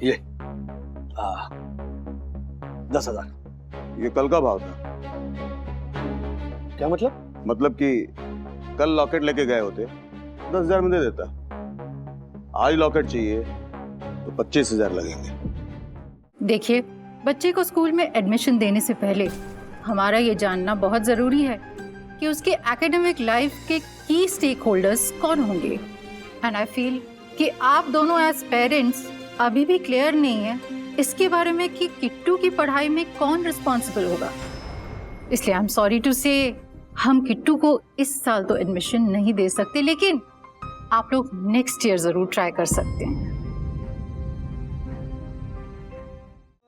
ये 10,000। ये कल का भाव था। क्या मतलब? मतलब कि कल लॉकेट लेके गए होते 10,000 में दे देता। आज लॉकेट चाहिए तो 25,000 लगेंगे। देखिए, बच्चे को स्कूल में एडमिशन देने से पहले हमारा ये जानना बहुत जरूरी है कि उसके एकेडमिक लाइफ के की स्टेक होल्डर्स कौन होंगे। एंड आई फील कि आप दोनों एज पेरेंट्स अभी भी क्लियर नहीं है इसके बारे में कि किट्टू की पढ़ाई में कौन रिस्पॉन्सिबल होगा। इसलिए आई एम सॉरी टू से हम किट्टू को इस साल तो एडमिशन नहीं दे सकते, लेकिन आप लोग नेक्स्ट ईयर जरूर ट्राई कर सकते हैं।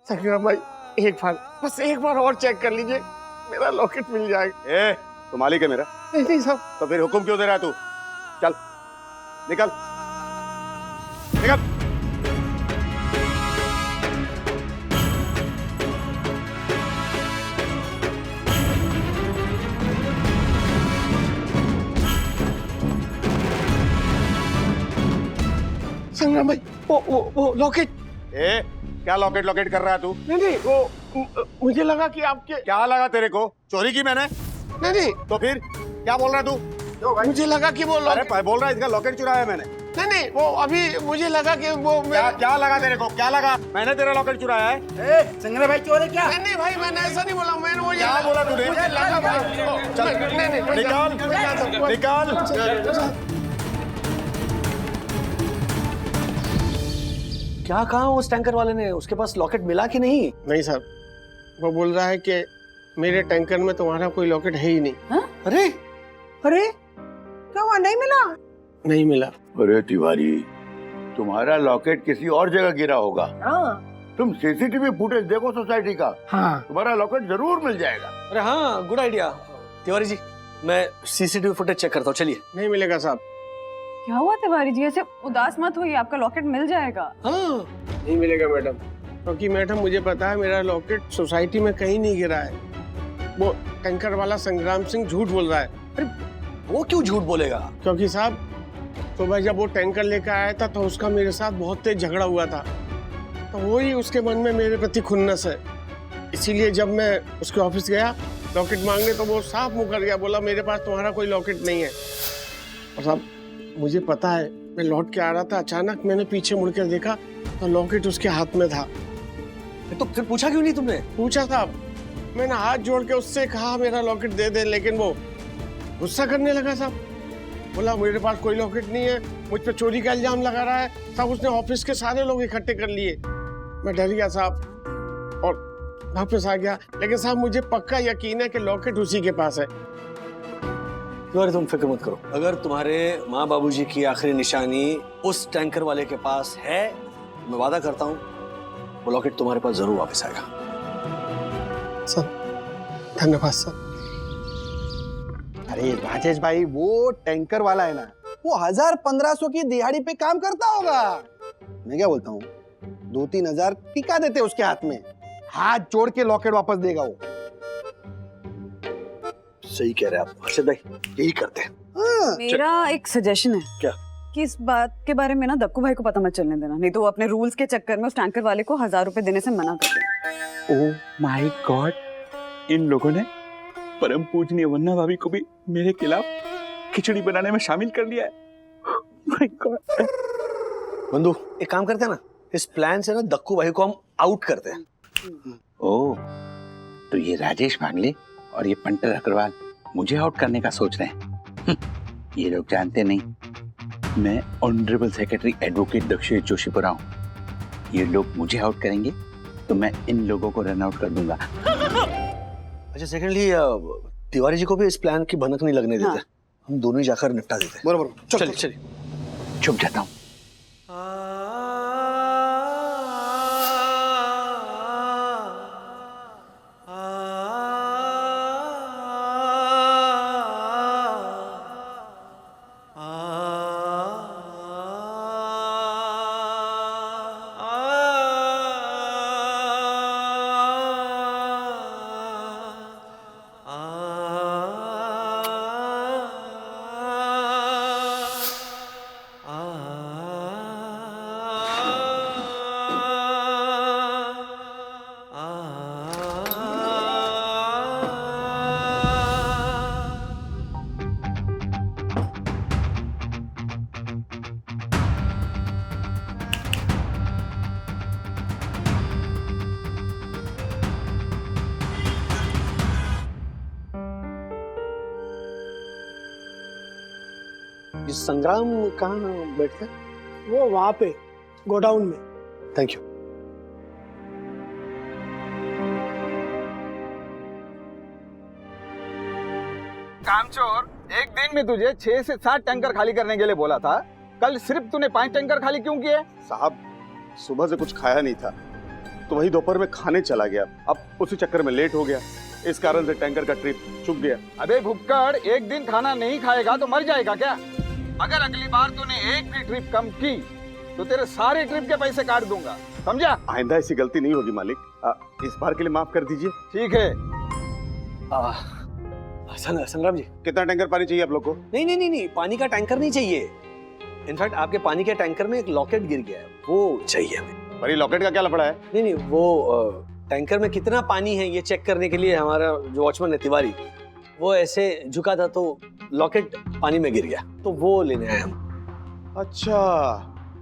संग्राम भाई, एक बार, बस एक बार और चेक कर लीजिए, मेरा लॉकेट मिल जाएगा। ए, तो मालिक है मेरा। नहीं साहब। तो फिर हुक्म क्यों दे रहा है तू? चल निकल निकल। संग्राम भाई, वो लॉकेट। ए, क्या लॉकेट लॉकेट कर रहा है तू? नहीं, वो मुझे लगा कि आपके। क्या लगा तेरे को? चोरी की मैंने? नहीं, तो फिर क्या बोल रहा है तू? मुझे लगा कि वो अरे लॉकेट। बोल रहा है इसका लॉकेट चुराया मैंने। नहीं, वो अभी मुझे लगा कि वो क्या लगा तेरे को? क्या लगा मैंने तेरा लॉकेट चुराया है? संग्रह भाई चोर है क्या? नहीं भाई, मैंने ऐसा नहीं बोला। मैंने वो क्या बोला तूने? मुझे लगा भाई। चल नहीं, निकाल निकाल। क्या कहा उस टैंकर वाले ने? उसके पास लॉकेट मिला कि नहीं? नहीं सर, वो बोल रहा है कि मेरे टैंकर में तुम्हारा कोई लॉकेट है ही नहीं। अरे अरे क्या हुआ, नहीं मिला? नहीं मिला। अरे तिवारी, तुम्हारा लॉकेट किसी और जगह गिरा होगा। तुम सीसीटीवी फुटेज देखो सोसाइटी का। हाँ। तुम्हारा लॉकेट जरूर मिल जाएगा। अरे हाँ, गुड आइडिया। तिवारी जी, मैं सीसीटीवी फुटेज चेक करता हूँ, चलिए। नहीं मिलेगा साहब। क्या हुआ तिवारी जी, ऐसे उदास मत होइए, आपका लॉकेट मिल जाएगा। हाँ, नहीं मिलेगा मैडम, क्योंकि मैडम मुझे पता है मेरा लॉकेट सोसाइटी में कहीं नहीं गिरा है। वो टैंकर वाला संग्राम सिंह झूठ बोल रहा है। वो क्यों झूठ बोलेगा? क्योंकि साहब, सुबह जब वो टैंकर लेकर आया था तो उसका मेरे साथ बहुत तेज झगड़ा हुआ था, तो वही उसके मन में मेरे प्रति खुन्नस है। इसीलिए जब मैं उसके ऑफिस गया लॉकेट मांगने तो वो साफ मुकर गया, बोला मेरे पास तुम्हारा कोई लॉकेट नहीं है। और साहब मुझे पता है, मैं लौट के आ रहा था, अचानक मैंने पीछे मुड़कर देखा तो लॉकेट उसके हाथ में था। तो फिर पूछा क्यों नहीं तुमने? पूछा साहब, मैंने हाथ जोड़ के उससे कहा मेरा लॉकेट दे दे, लेकिन वो गुस्सा करने लगा साहब। बोला मेरे पास कोई लॉकेट नहीं है, मुझ पे चोरी का इल्जाम लगा रहा है। साहब उसने ऑफिस के सारे लोग इकट्ठे कर लिए। मैं डर गया साहब और वापस आ गया, लेकिन साहब मुझे पक्का यकीन है कि लॉकेट उसी के पास है। तिवारी तुम फिक्र मत करो, अगर तुम्हारे माँ बाबूजी की आखिरी निशानी उस टैंकर वाले के पास है, मैं वादा करता हूँ वो लॉकेट तुम्हारे पास जरूर वापस आएगा। सर धन्यवाद सर। अरे राजेश भाई, वो टैंकर वाला है ना, वो 1000-1500 की दिहाड़ी पे काम करता होगा। मैं क्या बोलता हूँ, 2-3 हजार टिका देते उसके हाथ में, हाथ जोड़ के लॉकेट वापस देगा वो। सही कह रहे हैं आप हर्षद भाई, यही करते हैं। मेरा एक सजेशन है। क्या? कि इस बात के बारे में ना दक्कू भाई को पता मत चलने देना, नहीं तो वो अपने रूल्स के चक्कर में उस टैंकर वाले को 1000 रुपए देने से मना कर देना। ओह माय गॉड, इन लोगों ने परम पूजनीय वन्ना भाभी को भी मेरे खिलाफ खिचड़ी बनाने में शामिल कर लिया है। My God. बंधु, एक काम करते हैं ना, इस प्लान से ना दक्कू भाई को हम आउट करते हैं। ओह, तो ये राजेश मांगले और ये पंटर अग्रवाल मुझे आउट करने का सोच रहे हैं। ये लोग जानते नहीं मैं ऑनरेबल सेक्रेटरी एडवोकेट दक्षिण जोशीपुरा हूँ। ये लोग मुझे आउट करेंगे तो मैं इन लोगों को रन आउट कर दूंगा। अच्छा, सेकेंडली तिवारी जी को भी इस प्लान की भनक नहीं लगने देते। हम दोनों ही जाकर निपटा देते हैं। बरोबर, चलिए चलिए। छुप जाता हूँ। संग्राम कहाँ बैठते? वो वहां पे गोडाउन में। Thank you. कामचोर, एक दिन में तुझे 6 से 7 टैंकर खाली करने के लिए बोला था। कल सिर्फ तूने 5 टैंकर खाली क्यों किए? साहब सुबह से कुछ खाया नहीं था, तो वही दोपहर में खाने चला गया। अब उसी चक्कर में लेट हो गया, इस कारण से टैंकर का ट्रिप चुक गया। अबे भुक्कड़, एक दिन खाना नहीं खाएगा तो मर जाएगा क्या? अगर अगली बार तूने एक भी ट्रिप कम की तो तेरे सारे ट्रिप के पैसे काट दूंगा, समझा? आइंदा ऐसी गलती नहीं होगी मालिक, इस बार के लिए माफ कर दीजिए। ठीक है। संग्राम जी, कितना टैंकर पानी चाहिए आप लोग को? नहीं, पानी का टैंकर नहीं चाहिए। इनफैक्ट आपके पानी के टैंकर में एक लॉकेट गिर गया है, वो चाहिए हमें। पर ये लॉकेट का क्या लफड़ा है? नहीं, वो टैंकर में कितना पानी है ये चेक करने के लिए हमारा जो वॉचमैन है तिवारी, वो ऐसे झुका था तो लॉकेट पानी में गिर गया, तो वो लेने आए हम। अच्छा,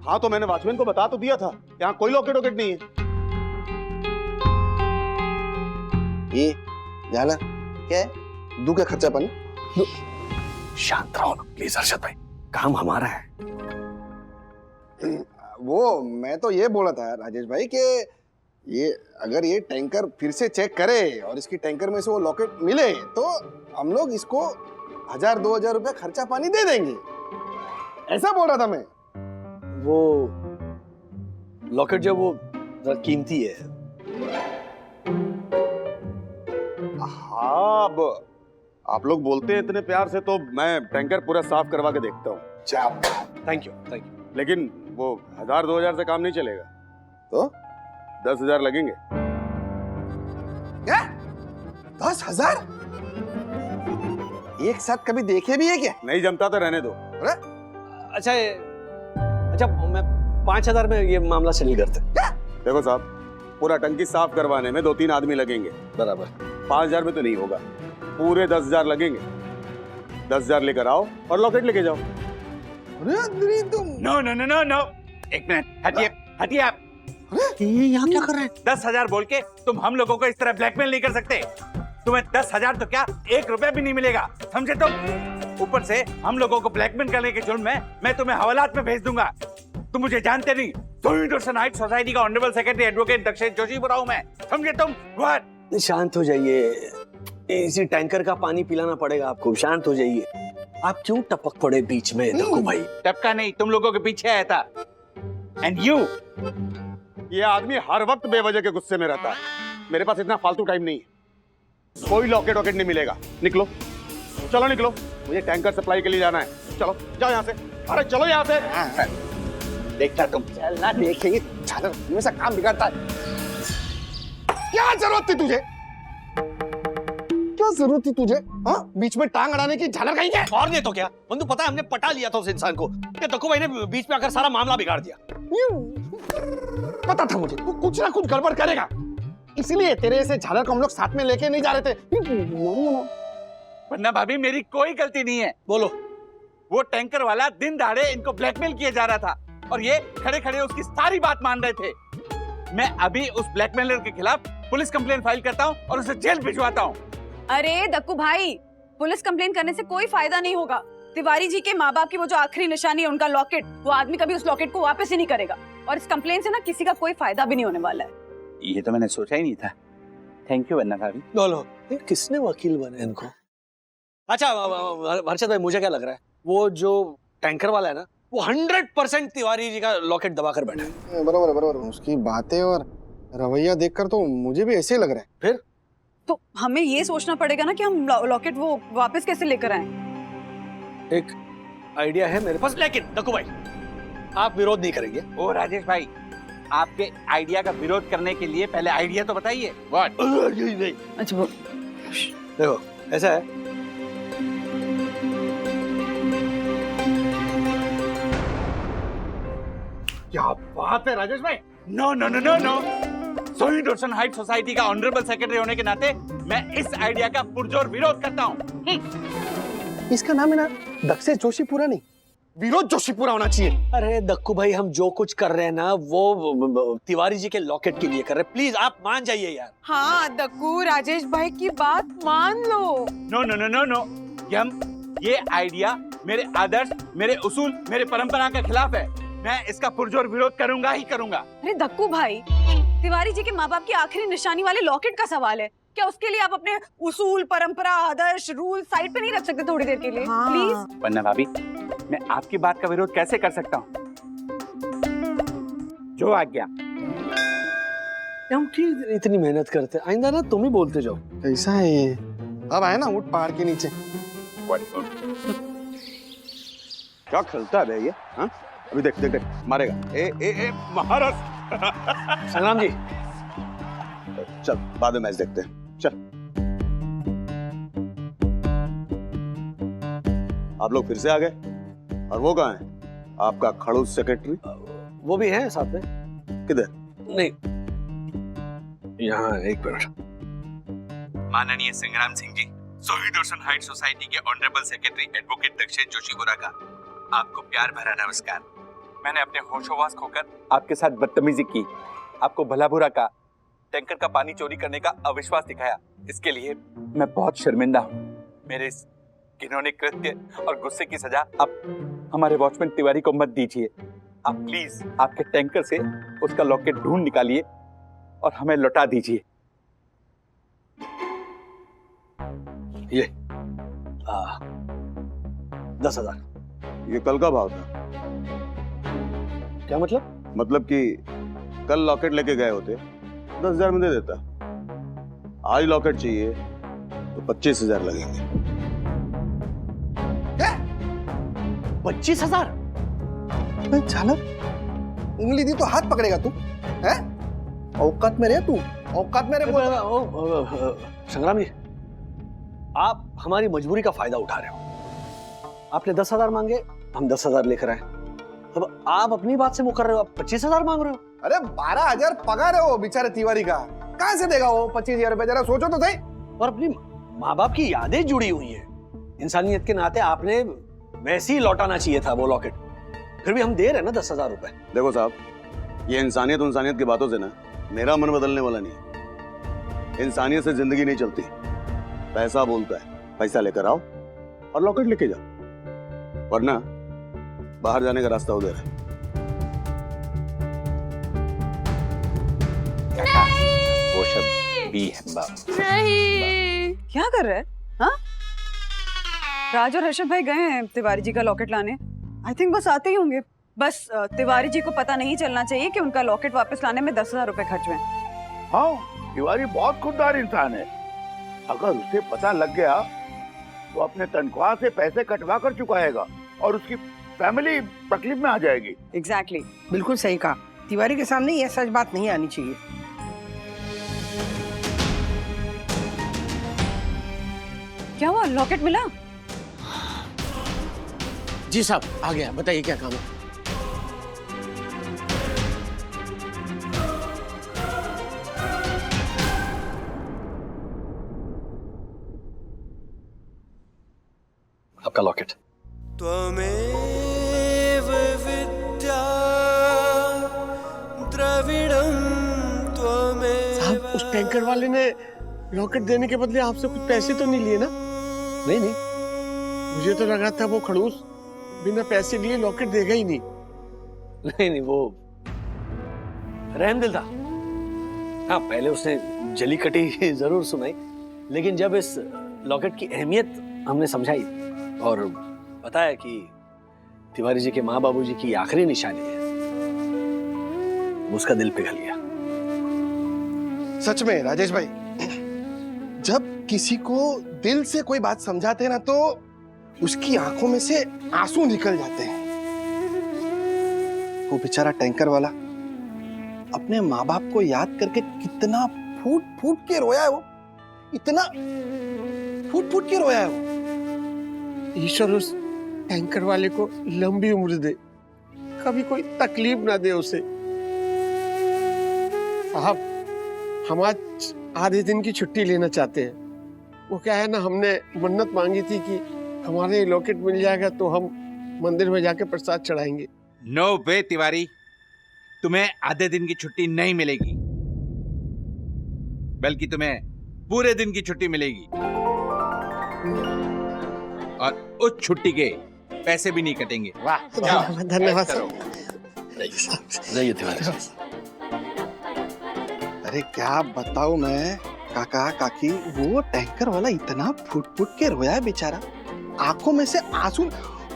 हाँ तो मैंने वॉचमैन को बता तो दिया था, यहाँ कोई लॉकेट वॉकेट नहीं है। ये जाना क्या है? दू क्या खर्चा पानी? शांत रहो ना प्लीज अर्शद भाई, काम हमारा है। वो मैं तो ये बोला था राजेश भाई कि ये अगर ये टैंकर फिर से चेक करे और इसकी टैंकर में से वो लॉकेट मिले तो हम लोग इसको 1000-2000 रुपए खर्चा पानी दे देंगे, ऐसा बोल रहा था मैं। वो लॉकेट जो वो जरा कीमती है। हाँ, अब आप लोग बोलते हैं इतने प्यार से तो मैं टैंकर पूरा साफ करवा के देखता हूँ। Thank you. लेकिन वो 1000-2000 से काम नहीं चलेगा, तो 10,000 लगेंगे। क्या? 10,000? एक साथ कभी देखे भी है क्या? नहीं जमता तो रहने दो। अच्छा मैं 5,000 में ये मामला सेटल करते हैं। देखो साहब, पूरा टंकी साफ करवाने में 2-3 आदमी लगेंगे, बराबर। 5,000 में तो नहीं होगा, पूरे 10,000 लगेंगे। 10,000 लेकर आओ और लॉकेट लेके जाओ। अरे तुम नो, एक मिनट, हटिए आप। ये यहाँ क्या कर रहे हैं? 10,000 बोल के तुम हम लोगों को इस तरह ब्लैकमेल नहीं कर सकते। तुम्हें 10,000 तो क्या 1 रुपया भी नहीं मिलेगा, समझे तुम? ऊपर से हम लोगों को ब्लैकमेल करने के जुर्म में मैं तुम्हें हवालात में भेज दूंगा। तुम मुझे जानते नहीं, सोइडोसन हाइट सोसाइटी का honourable secretary advocate Dakshesh Joshi बोल रहा हूं मैं, समझे तुम? शांत हो जाइए, इसी टैंकर का पानी पिलाना पड़ेगा आपको, शांत हो जाइए। आप क्यों टपक पड़े बीच में दक्कू भाई? टपका नहीं, तुम लोगों के पीछे आया था। एंड यू, ये आदमी हर वक्त बेवजह के गुस्से में रहता है। मेरे पास इतना फालतू टाइम नहीं है। कोई लॉकेट वॉकेट नहीं मिलेगा। निकलो, चलो निकलो, मुझे टैंकर सप्लाई के लिए जाना है। चलो जाओ यहाँ से, अरे चलो यहाँ से। देखता तुम चलना, देखेंगे। झालर हमेशा काम बिगाड़ता है। क्या जरूरत थी तुझे? क्या जरूरत थी तुझे? हाँ, बीच में टांग अड़ाने की, झालर कहीं है? और नहीं तो क्या बंधु, पता है हमने पटा लिया था उस इंसान को, ये दक्कू भाई ने बीच में आकर सारा मामला बिगाड़ दिया। पता था मुझे तू कुछ ना कुछ गड़बड़ करेगा, इसीलिए तेरे ऐसे झालर को हम लोग साथ में लेके नहीं जा रहे थे। वरना भाभी मेरी कोई गलती नहीं है। बोलो। वो टैंकर वाला दिन दहाड़े इनको ब्लैकमेल किए जा रहा था और ये खड़े खड़े उसकी सारी बात मान रहे थे। मैं अभी उस ब्लैकमेलर के खिलाफ पुलिस कंप्लेंट फाइल करता हूँ और उसे जेल भिजवाता हूँ। अरे दक्कू भाई, पुलिस कंप्लेन करने से कोई फायदा नहीं होगा। तिवारी जी के माँ बाप की वो जो आखिरी निशानी है उनका लॉकेट, वो आदमी कभी उस लॉकेट को वापस ही नहीं करेगा और इस कंप्लेन से ना किसी का कोई फायदा भी नहीं होने वाला है। ये तो मैंने सोचा ही नहीं था। थैंक यू वरना भाभी। बोलो, किसने वकील बने इनको? अच्छा हर्षद भाई, मुझे क्या लग रहा है, वो जो टैंकर वाला है ना, वो 100% तिवारी जी का लॉकेट दबाकर बैठा है। बरोबर, उसकी बातें और रवैया देखकर तो मुझे भी ऐसे ही लग रहा है। फिर तो हमें ये सोचना पड़ेगा ना कि हम लॉकेट वो वापस कैसे लेकर आए। एक आइडिया है मेरे पास, लेकिन दक्कू भाई आप विरोध नहीं करेंगे? ओ राजेश भाई, आपके आइडिया का विरोध करने के लिए पहले आइडिया तो बताइए। व्हाट? अच्छा वो देखो ऐसा है, क्या बात है राजेश भाई। नो, सोइडोसन हाइट सोसाइटी का ऑनरेबल सेक्रेटरी होने के नाते मैं इस आइडिया का पुरजोर विरोध करता हूँ। इसका नाम है ना दक्षेश जोशी पूरा नहीं, विरोध जोशी पूरा होना चाहिए। अरे दक्कू भाई, हम जो कुछ कर रहे हैं ना वो तिवारी जी के लॉकेट के लिए कर रहे हैं, प्लीज आप मान जाइए यार। हाँ दक्कू, राजेश भाई की बात मान लो। नो, ये हम ये आइडिया मेरे आदर्श, मेरे उसूल, मेरे परंपरा के खिलाफ है। मैं इसका पुरजोर विरोध करूंगा ही करूंगा। अरे दक्कू भाई, तिवारी जी के माँ बाप की आखिरी निशानी वाले लॉकेट का सवाल है। क्या उसके लिए आप अपने उसूल, परंपरा, आदर्श, रूल साइड पे नहीं रख सकते थोड़ी देर के लिए? प्लीज। वरना भाभी, मैं आपकी बात का विरोध कैसे कर सकता हूँ? जो आज्ञा। हम क्यों इतनी मेहनत करते? आइंदा ना तुम ही बोलते जाओ। कैसा है ये? अब आए ना उठ पहाड़ के नीचे। क्या खेलता है बे ये? हाँ? अभी देख देख देख मारेगा। ए महाराज। संग्राम जी, चल बाद में मैच देखते हैं। चल। आप लोग फिर से आ गए? और वो कहाँ है? आपका खड़ूस सेक्रेटरी? वो भी है साथ में। किधर? नहीं, यहाँ एक मिनट। माननीय संग्राम सिंह जी, शहीद रोशन हाइट सोसाइटी के ऑनरेबल सेक्रेटरी एडवोकेट दक्षिण जोशी बोरा का आपको प्यार भरा नमस्कार। मैंने अपने होशोवास खोकर आपके साथ बदतमीजी की, आपको भला बुरा का, टैंकर का पानी चोरी करने का अविश्वास दिखाया। इसके लिए मैं बहुत शर्मिंदा हूँ। मेरे इस घिनौने कृत्य और गुस्से की सजा आप हमारे वॉचमैन तिवारी को मत दीजिए। आप प्लीज आपके टैंकर से उसका लॉकेट ढूंढ निकालिए और हमें लौटा दीजिए। ये 10,000। ये कल का भाव था। क्या मतलब? मतलब कि कल लॉकेट लेके गए होते 10,000 में दे देता। आज लॉकेट चाहिए तो 25,000 लगेंगे। 25,000? चालक, उंगली दी तो हाथ पकड़ेगा तू? हैं? औकात में रहे तू, औकात में रहे। संग्राम जी, आप हमारी मजबूरी का फायदा उठा रहे हो। आपने 10,000 मांगे, हम 10,000 लेकर आए। अब आप अपनी बात से मुकर रहे हो, आप 25,000 मांग रहे हो। अरे 12,000 पगार है वो बेचारे तिवारी का, कहाँ से देगा वो 25,000 रुपए? जरा सोचो तो सही। और अपनी माँ बाप की यादें जुड़ी हुई हैं। इंसानियत के नाते आपने वैसे ही लौटाना चाहिए था वो लॉकेट। फिर भी हम दे रहे हैं ना 10,000 रुपए। देखो साहब, ये इंसानियत की बातों से ना मेरा मन बदलने वाला नहीं है। इंसानियत से जिंदगी नहीं चलती। पैसा बोलता है, पैसा लेकर आओ और लॉकेट लेके जाओ, वरना बाहर जाने का रास्ता उधर है। वो शब्द भी है बाप। नहीं। क्या कर रहे हैं? हाँ? राज और हर्षद भाई गए हैं तिवारी जी का लॉकेट लाने। आई थिंक बस आते ही होंगे। बस तिवारी जी को पता नहीं चलना चाहिए कि उनका लॉकेट वापस लाने में 10,000 रुपए खर्च हुए। हाँ, तिवारी बहुत खुददार इंसान है। अगर उसे पता लग गया तो अपने तनख्वाह से पैसे कटवा कर चुकाएगा और उसकी फैमिली तकलीफ में आ जाएगी। एग्जैक्टली। बिल्कुल सही कहा। तिवारी के सामने ये सच बात नहीं आनी चाहिए। क्या हुआ? लॉकेट मिला? जी साहब, आ गया। बताइए क्या काम है? आपका लॉकेट। त्वमेव विद्या द्रविड़ं त्वमेव। साहब, उस टैंकर वाले ने लॉकेट देने के बदले आपसे कुछ पैसे तो नहीं लिए ना? नहीं, मुझे तो लगा था वो खड़ूस बिना पैसे लिए लॉकेट देगा ही नहीं। नहीं, वो रहमदिल था। हाँ, पहले उसने जली कटी जरूर सुनाई, लेकिन जब इस लॉकेट की अहमियत हमने समझाई और बताया कि तिवारी जी के माँ बाबू जी की आखिरी निशानी है, उसका दिल पिघल गया। सच में राजेश भाई, जब किसी को दिल से कोई बात समझाते हैं ना तो उसकी आंखों में से आंसू निकल जाते हैं। वो बेचारा टैंकर वाला अपने माँ बाप को याद करके कितना फूट फूट के रोया है। वो इतना फूट फूट के रोया है वो। ईश्वर उस टैंकर वाले को लंबी उम्र दे, कभी कोई तकलीफ ना दे उसे। साहब, हम आज आधे दिन की छुट्टी लेना चाहते हैं। वो क्या है ना, हमने मन्नत मांगी थी कि हमारे लॉकेट मिल जाएगा तो हम मंदिर में जाके प्रसाद चढ़ाएंगे। नो वे तिवारी, तुम्हें आधे दिन की छुट्टी नहीं मिलेगी, बल्कि तुम्हें पूरे दिन की छुट्टी मिलेगी। और उस छुट्टी के पैसे भी नहीं कटेंगे। वाह, धन्यवाद सर। जाइए तिवारी साहब। अरे क्या बताऊं मैं काका काकी, वो टैंकर वाला इतना फुट फुट के रोया है बेचारा, आंखों में से आंसू,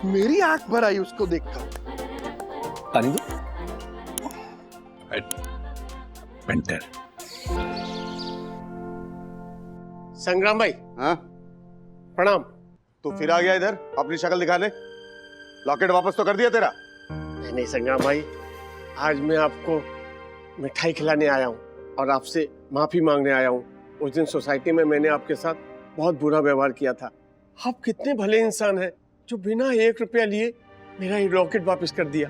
मेरी आंख भर आई उसको देखकर। पानी दो। पेंटर। संग्राम भाई, हाँ प्रणाम। तू फिर आ गया इधर अपनी शक्ल दिखाने? लॉकेट वापस तो कर दिया तेरा? नहीं संग्राम भाई, आज मैं आपको मिठाई खिलाने आया हूँ और आपसे माफी मांगने आया हूँ। उस दिन सोसाइटी में मैंने आपके साथ बहुत बुरा व्यवहार किया था। आप कितने भले इंसान हैं जो बिना 1 रुपया लिए मेरा ये लॉकेट वापस कर दिया।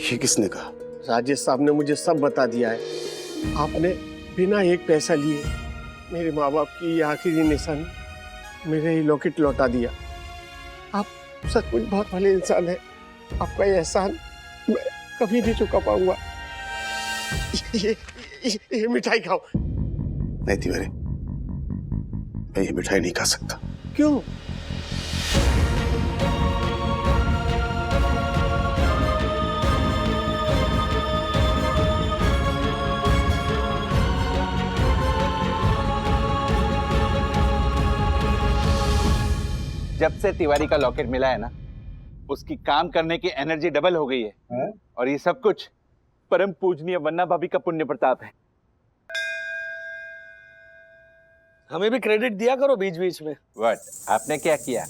ये किसने कहा? राजेश साहब ने मुझे सब बता दिया है। आपने बिना 1 पैसा लिए मेरे माँ बाप की ये आखिरी निशानी, मेरा ये लॉकेट लौटा दिया। आप सचमुच बहुत भले इंसान हैं। आपका ये एहसान मैं कभी नहीं चुका पाऊंगा। ये मिठाई खाओ। नहीं तिवारी, मैं ये मिठाई नहीं खा सकता। क्यों? जब से तिवारी का लॉकेट मिला है ना, उसकी काम करने की एनर्जी डबल हो गई है। और ये सब कुछ परम पूजनीय वन्ना भाभी का पुण्य प्रताप है। हमें भी क्रेडिट दिया करो बीच बीच में। व्हाट? आपने क्या किया?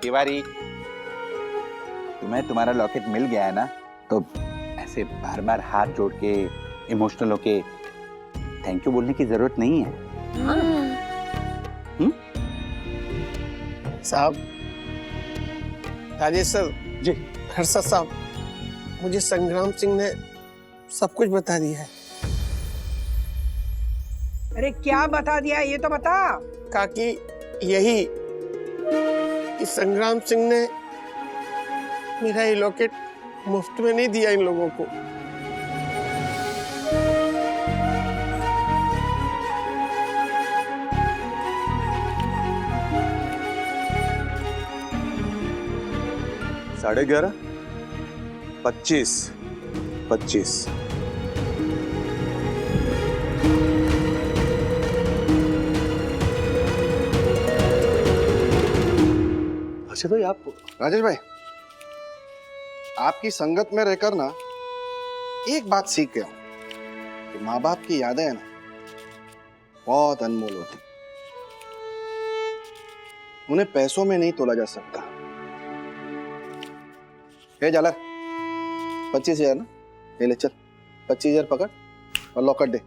तिवारी, तुम्हें तुम्हारा लॉकेट मिल गया है ना, तो ऐसे बार बार हाथ जोड़ के इमोशनल होके थैंक यू बोलने की जरूरत नहीं है। साहब, राजेश सर जी, हर्षद साहब, मुझे संग्राम सिंह ने सब कुछ बता दिया है। अरे क्या बता दिया ये तो बता। काकी यही कि संग्राम सिंह ने मेरा ये लॉकेट मुफ्त में नहीं दिया इन लोगों को। साढ़े 11, 25, 25। अच्छा भाई, आप राजेश भाई, आपकी संगत में रहकर ना एक बात सीख गया हूं कि माँ बाप की यादें है ना बहुत अनमोल होती, उन्हें पैसों में नहीं तोला जा सकता। हे जालर, 25,000 ना, ये ले चल, 25,000 पकड़ और लॉकेट दे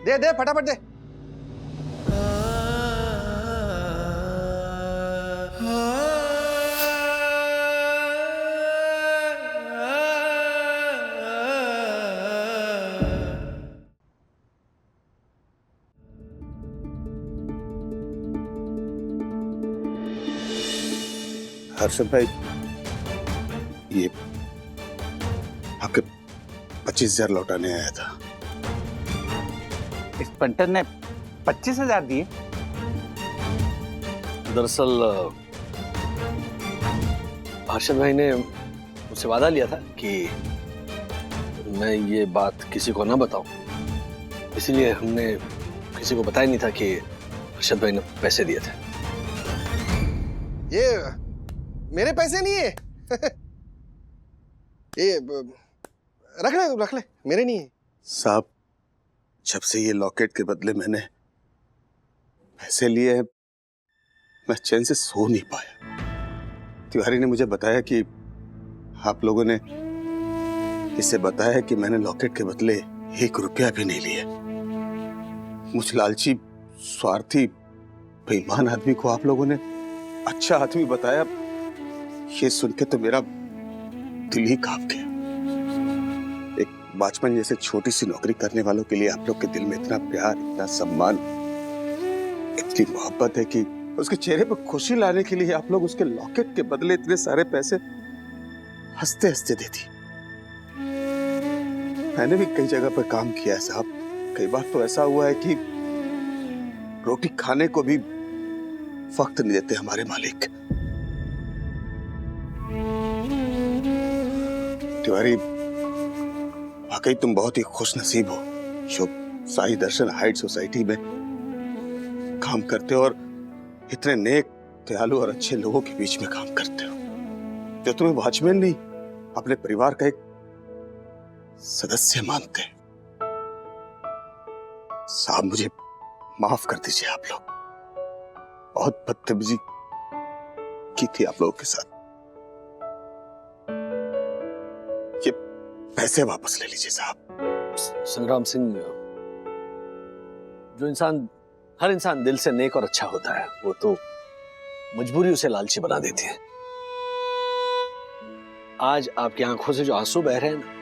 दे दे, फटाफट दे। हर्षद भाई, ये आपके 25,000 लौटाने आया था। इस पंटर ने 25,000 दिए? दरअसल हर्षद भाई ने मुझसे वादा लिया था कि मैं ये बात किसी को ना बताऊं, इसीलिए हमने किसी को बताया नहीं था कि हर्षद भाई ने पैसे दिए थे। ये मेरे पैसे नहीं है। ये रख ले, मेरे नहीं है। साहब, जब से ये लॉकेट के बदले मैंने पैसे लिए हैं, मैं चैन से सो नहीं पाया। तिवारी ने मुझे बताया कि आप लोगों ने इसे बताया कि मैंने लॉकेट के बदले 1 रुपया भी नहीं लिया। मुझ लालची, स्वार्थी, बेईमान आदमी को आप लोगों ने अच्छा आदमी बताया। ये सुन के तो मेरा दिल ही कांप गया। एक बचपन जैसे छोटी सी नौकरी करने वालों के लिए आप लोग के दिल में इतना प्यार, इतना सम्मान, इतनी मोहब्बत है कि उसके चेहरे पर खुशी लाने के लिए आप लोग उसके लॉकेट के बदले इतने सारे पैसे हंसते हंसते दे दी। मैंने भी कई जगह पर काम किया है साहब। कई बार तो ऐसा हुआ है कि रोटी खाने को भी वक्त नहीं देते हमारे मालिक। तिवारी, वाकई तुम बहुत ही खुश नसीब हो जो साई दर्शन हाइट सोसाइटी में काम करते हो और इतने नेक, दयालु और अच्छे लोगों के बीच में काम करते हो जो तुम्हें वॉचमैन नहीं, अपने परिवार का एक सदस्य मानते हैं। साहब, मुझे माफ कर दीजिए, आप लोग बहुत बदतमीजी की थी आप लोगों के साथ। ये पैसे वापस ले लीजिए साहब। संग्राम सिंह, जो इंसान, हर इंसान दिल से नेक और अच्छा होता है, वो तो मजबूरी उसे लालची बना देती है। आज आपकी आंखों से जो आंसू बह रहे हैं ना,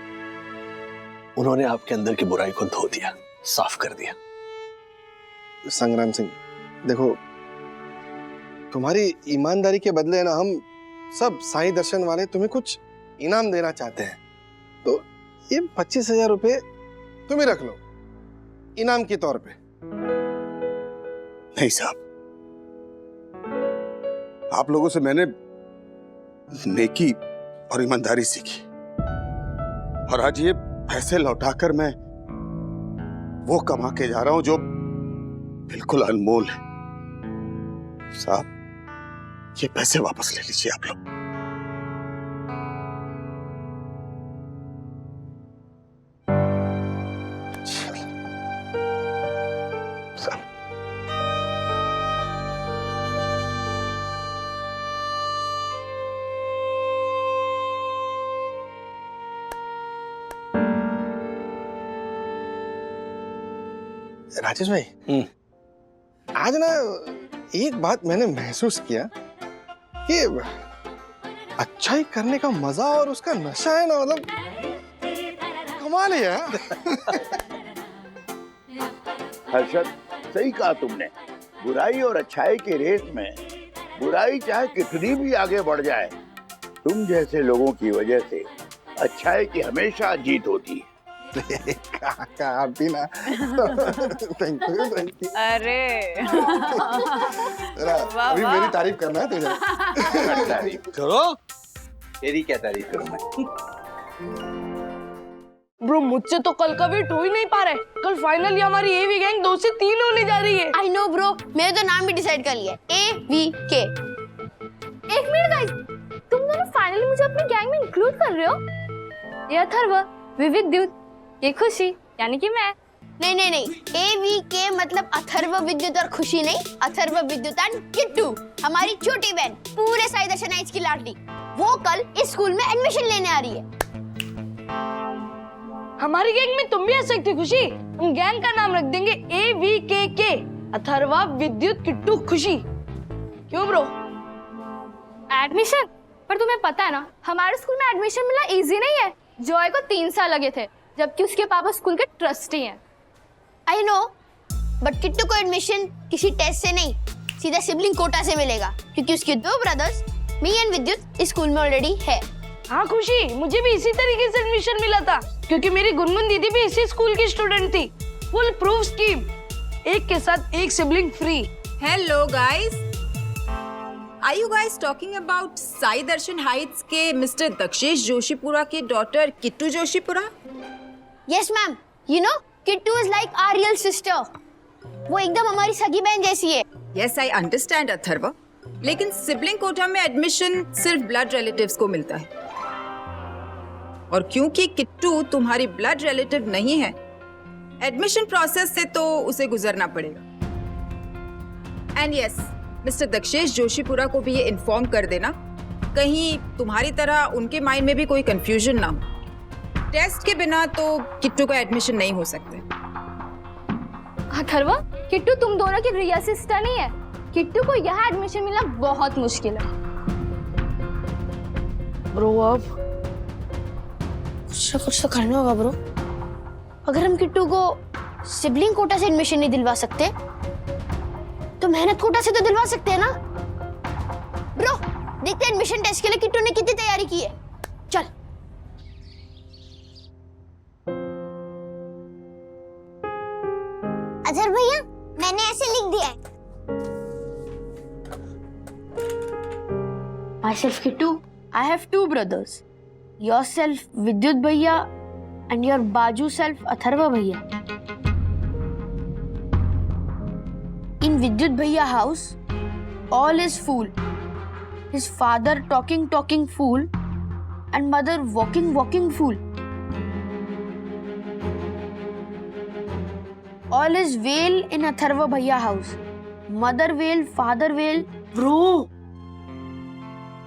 उन्होंने आपके अंदर की बुराई को धो दिया, साफ कर दिया। संग्राम सिंह, देखो, तुम्हारी ईमानदारी के बदले ना हम सब साई दर्शन वाले तुम्हें कुछ इनाम देना चाहते हैं। तो ये 25,000 रुपए तुम ही रख लो इनाम के तौर पे। नहीं साहब, आप लोगों से मैंने नेकी और ईमानदारी सीखी और आज ये पैसे लौटाकर मैं वो कमा के जा रहा हूं जो बिल्कुल अनमोल है। साहब, ये पैसे वापस ले लीजिए आप लोग। साहब, राजेश भाई, आज ना एक बात मैंने महसूस किया कि अच्छाई करने का मजा और उसका नशा है ना, मतलब कमाल है। हर्षद, सही कहा तुमने। बुराई और अच्छाई के रेस में बुराई चाहे कितनी भी आगे बढ़ जाए, तुम जैसे लोगों की वजह से अच्छाई की हमेशा जीत होती है। आप भी ना। Thank you. अरे अभी मेरी तारीफ करना है तुझे। तारीफ करो। तेरी क्या तारीफ करूं मैं? ब्रो, मुझसे तो कल का वेट हो ही नहीं पा रहा है। कल फाइनली हमारी एवी गैंग 2 से 3 होने जा रही है। आई नो ब्रो, मैंने तो नाम भी डिसाइड कर लिया, AVK। एक मिनट गाइस, तुम दोनों फाइनली मुझे अपनी गैंग में इंक्लूड कर रहे हो? ये अथर्व, विद्युत, ये खुशी, यानी कि मैं। नहीं, AVK मतलब अथर्व, विद्युत और खुशी नहीं, अथर्व, विद्युत एंड किट्टू, हमारी छोटी बहन, पूरे साई दर्शन हाइट्स की लाडली। वो कल इस स्कूल में एडमिशन लेने आ रही है। हमारी गैंग में तुम भी आ सकती खुशी। हम गैंग का नाम रख देंगे AVKK, अथर्वा, विद्युत, किट्टू, खुशी। क्यों ब्रो? एडमिशन? पर तुम्हें पता है ना, हमारे स्कूल में एडमिशन मिलना इजी नहीं है। जॉय को 3 साल लगे थे, जबकि उसके पापा स्कूल के ट्रस्टी हैं। आई नो, बट किट्टू को एडमिशन किसी टेस्ट से नहीं, सीधा सिबलिंग कोटा से मिलेगा, क्योंकि उसके 2 ब्रदर्स, मी एंड विद्युत, इस स्कूल में ऑलरेडी है। हाँ खुशी, मुझे भी इसी तरीके से एडमिशन मिला था, क्योंकि मेरी गुनगुन दीदी भी इसी स्कूल की स्टूडेंट थी। फुल प्रूफ स्कीम, एक के साथ एक sibling free. Hello guys, are you guys talking about Sai Darshan heights के मिस्टर दक्षेश जोशीपुरा की daughter Kittu Joshipura? Yes ma'am, you know Kittu is like our real sister. वो एकदम हमारी सगी बहन जैसी है। यस, आई अंडरस्टैंड अथर्व, लेकिन सिबलिंग कोटा में एडमिशन सिर्फ ब्लड रिलेटिव्स को मिलता है, और क्योंकि किट्टू तुम्हारी ब्लड रिलेटिव नहीं है, एडमिशन प्रोसेस से तो उसे गुजरना पड़ेगा। And yes, mister Dakshesh Joshipura को भी ये इन्फॉर्म कर देना, कहीं तुम्हारी तरह उनके माइंड में भी कोई कंफ्यूजन ना हो। टेस्ट के बिना तो किट्टू का एडमिशन नहीं हो सकता। अथर्वा, किट्टू तुम दोनों की रियल सिस्टर नहीं है। किट्टू को यहाँ एडमिशन मिलना बहुत मुश्किल है। ब्रो, अब कुछ तो करना होगा ब्रो। अगर हम किट्टू को सिबलिंग कोटा से एडमिशन नहीं दिलवा सकते, तो मेहनत कोटा से तो दिलवा सकते हैं ना। ब्रो, देखते हैं एडमिशन टेस्ट के लिए किट्टू ने कितनी तैयारी की है। चल। Myself Kittu. I have two brothers. Yourself Vidyut Bhaiya and your Baju self Atharva Bhaiya. In Vidyut Bhaiya house, all is fool. His father talking fool and mother walking fool. All is veil in Atharva Bhaiya house. Mother veil, father veil. Bro,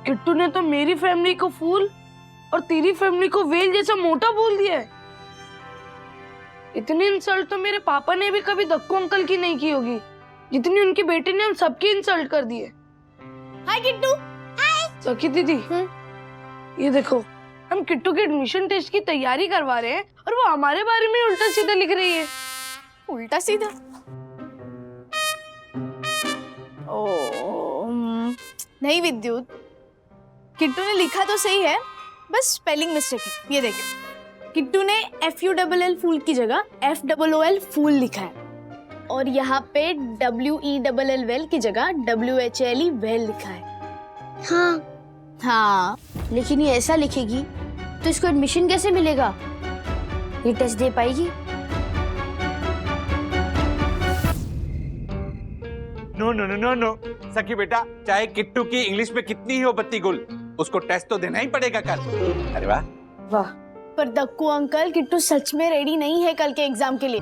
Kittu ने तो मेरी family को फूल और तेरी family को well जैसा मोटा बोल दिया है। इतनी इंसल्ट तो मेरे पापा ने भी कभी दक्कू अंकल की नहीं की होगी, जितनी उनके बेटे ने हम सबकी इंसल्ट कर दी है। हाय किट्टू। हाय सखी दीदी, ये देखो, हम किट्टू के एडमिशन टेस्ट की तैयारी करवा रहे हैं और वो हमारे बारे में उल्टा सीधा लिख रही है। उल्टा सीधा? नहीं विद्युत, किट्टू ने लिखा तो सही है, बस स्पेलिंग मिस्टेक है। ये देख, किट्टू ने FULL फूल की जगह FOOL फूल लिखा है और यहाँ पे WELL वेल की जगह WHLE वेल लिखा है। हाँ, लेकिन ये ऐसा लिखेगी तो इसको एडमिशन कैसे मिलेगा? ये टेस्ट दे पाएगी? No no no no no Sakhi बेटा, चाहे किट्टू की इंग्लिश में कितनी ही हो बत्ती गुल, उसको टेस्ट तो देना ही पड़ेगा कल। अरे वाह वाह। पर दक्कू अंकल, किट्टू सच में रेडी नहीं है कल के एग्जाम के लिए।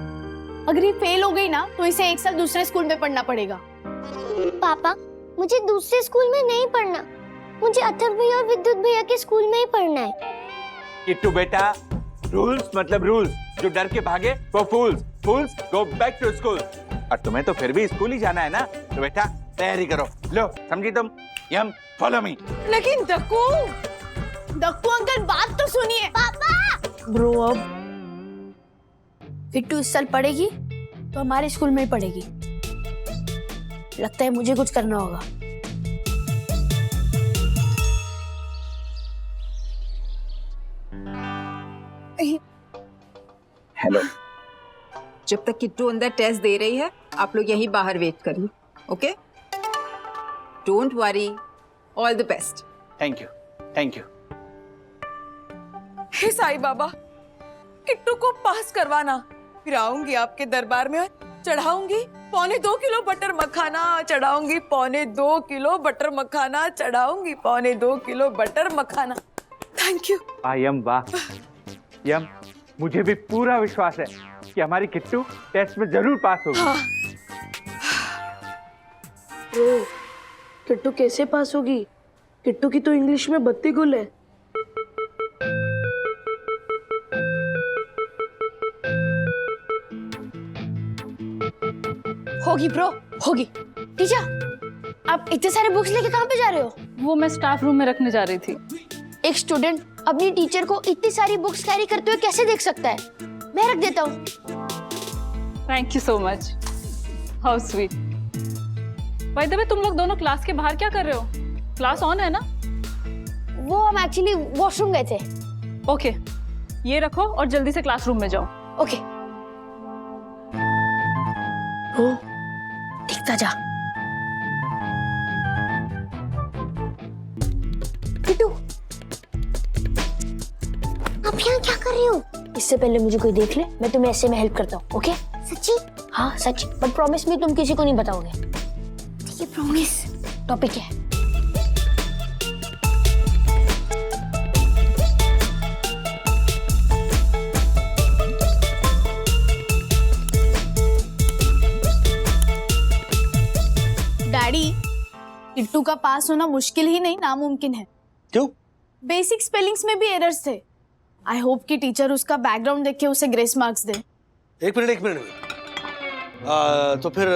अगर ये फेल हो गई ना तो इसे 1 साल दूसरे स्कूल में पढ़ना पड़ेगा। पापा, मुझे दूसरे स्कूल में नहीं पढ़ना, मुझे अथर्व भैया और विद्युत भैया के स्कूल में ही पढ़ना है। किट्टू बेटा, रूल्स मतलब रूल्स, जो डर के भागे वो फूल्स, फूल्स गो बैक टू स्कूल। और तुम्हें तो फिर भी स्कूल ही जाना है ना, तो बेटा तैयारी करो। लो समझी तुम, यम फॉलो मी। लेकिन दक्कू अंकल बात तो सुनिए। पापा ब्रो, अब किट्टू इस साल पढ़ेगी तो हमारे स्कूल में ही पढ़ेगी। लगता है मुझे कुछ करना होगा। हेलो। जब तक किट्टू अंदर टेस्ट दे रही है, आप लोग यहीं बाहर वेट करिए, okay? Don't worry, all the best. Thank you, thank you. हे साईं बाबा, किट्टू को पास करवाना, फिर आऊंगी आपके दरबार में, चढ़ाऊंगी 2.25 किलो बटर मखाना, चढ़ाऊंगी 2.25 किलो बटर मखाना, चढ़ाऊंगी 2.25 kilo butter makhana. Thank you. Yum वाह यम, मुझे भी पूरा विश्वास है कि हमारी किट्टू टेस्ट में जरूर पास होगी। ब्रो, किट्टू कैसे पास होगी? किट्टू की तो इंग्लिश में बत्ती गुल है। होगी ब्रो, होगी। टीचर, आप इतने सारे बुक्स लेके कहाँ पे जा रहे हो? वो मैं स्टाफ रूम में रखने जा रही थी। एक स्टूडेंट अपनी टीचर को इतनी सारी बुक्स कैरी करते हुए कैसे देख सकता है? मैं रख देता हूँ। Thank you so much, how sweet. By the way, तुम लोग दोनों क्लास के बाहर क्या कर रहे हो? क्लास ऑन है ना? वो हम एक्चुअली वॉशरूम गए थे। ओके, ये रखो और जल्दी से क्लासरूम में जाओ। ओके। ओ, दिखता जा। किट्टू, आप यहाँ क्या कर रही हो? इससे पहले मुझे कोई देख ले, मैं तुम्हें ऐसे में हेल्प करता हूँ, ओके? सच्ची? हाँ सच, बट प्रॉमिस में तुम किसी को नहीं बताओगे। ठीक है, प्रॉमिस। टॉपिक है। डैडी, किट्टू का पास होना मुश्किल ही नहीं, नामुमकिन है। क्यों? बेसिक स्पेलिंग्स में भी एरर्स थे। आई होप कि टीचर उसका बैकग्राउंड देख के उसे ग्रेस मार्क्स दे। एक मिनट। तो फिर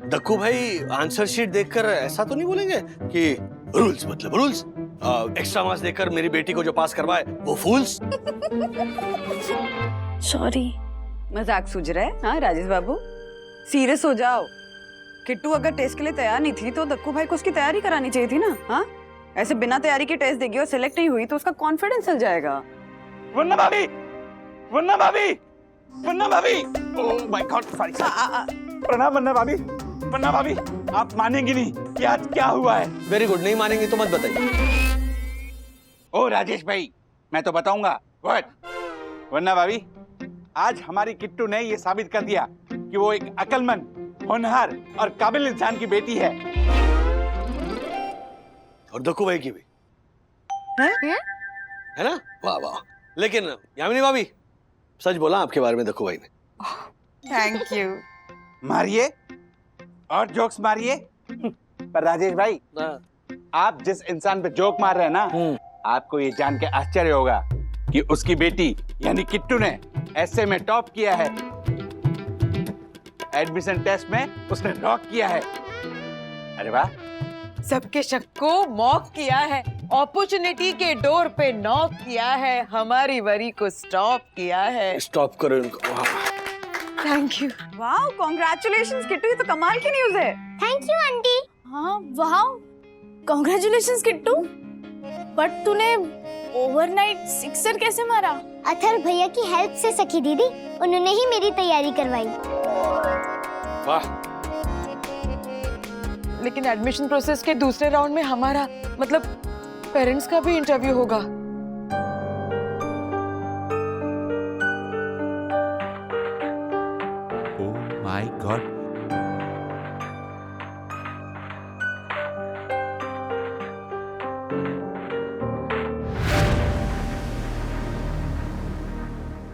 दक्कू भाई आंसर शीट देखकर ऐसा तो नहीं बोलेंगे कि रूल्स मतलब रूल्स, एक्स्ट्रा मार्क्स देकर मेरी बेटी को जो पास करवाए वो फूल्स? सॉरी। मजाक सूझ रहा है? हाँ राजेश बाबू, सीरियस हो जाओ। किट्टू अगर टेस्ट के लिए तैयार नहीं थी तो दक्कू भाई को उसकी तैयारी करानी चाहिए थी ना। हाँ, ऐसे बिना तैयारी के टेस्ट देगी और सिलेक्ट नहीं हुई तो उसका कॉन्फिडेंस चल जाएगा। वन्ना भाभी, वन्ना भाभी, वन्ना भाभी, ओह माय गॉड, सॉरी। प्रणाम वन्ना भाभी। वरना भाभी आप मानेंगी नहीं कि आज क्या हुआ है। वेरी गुड, नहीं मानेंगे तो मत बताइए। ओ राजेश भाई, मैं तो बताऊंगा। गुड। वरना भाभी आज हमारी किट्टू ने ये साबित कर दिया कि वो एक अक्लमंद, होनहार और काबिल इंसान की बेटी है। और दक्कू भाई की भी है ना? वाह वाह। लेकिन यामिनी भाभी, सच बोला आपके बारे में दक्कू भाई ने। Thank you. मारिए और जोक्स मारिए। पर राजेश भाई, आप जिस इंसान पे जोक मार रहे हैं ना, आपको ये जान के आश्चर्य होगा कि उसकी बेटी यानी किट्टू ने ऐसे में टॉप किया है। एडमिशन टेस्ट में उसने रॉक किया है। अरे वाह। सबके शक को मॉक किया है, अपॉर्चुनिटी के डोर पे नॉक किया है, हमारी वरी को स्टॉप किया है। स्टॉप करो इनको। Thank you. वाह, कांग्रेचुलेशंस किट्टू, ये तो कमाल की न्यूज़ है। Thank you aunty. हाँ वाह, कांग्रेचुलेशंस किट्टू। बट तूने ओवरनाइट सिक्सर कैसे मारा? अथर भैया की हेल्प से सखी दीदी, उन्होंने ही मेरी तैयारी करवाई। वाह। लेकिन एडमिशन प्रोसेस के दूसरे राउंड में हमारा मतलब पेरेंट्स का भी इंटरव्यू होगा। Oh my God.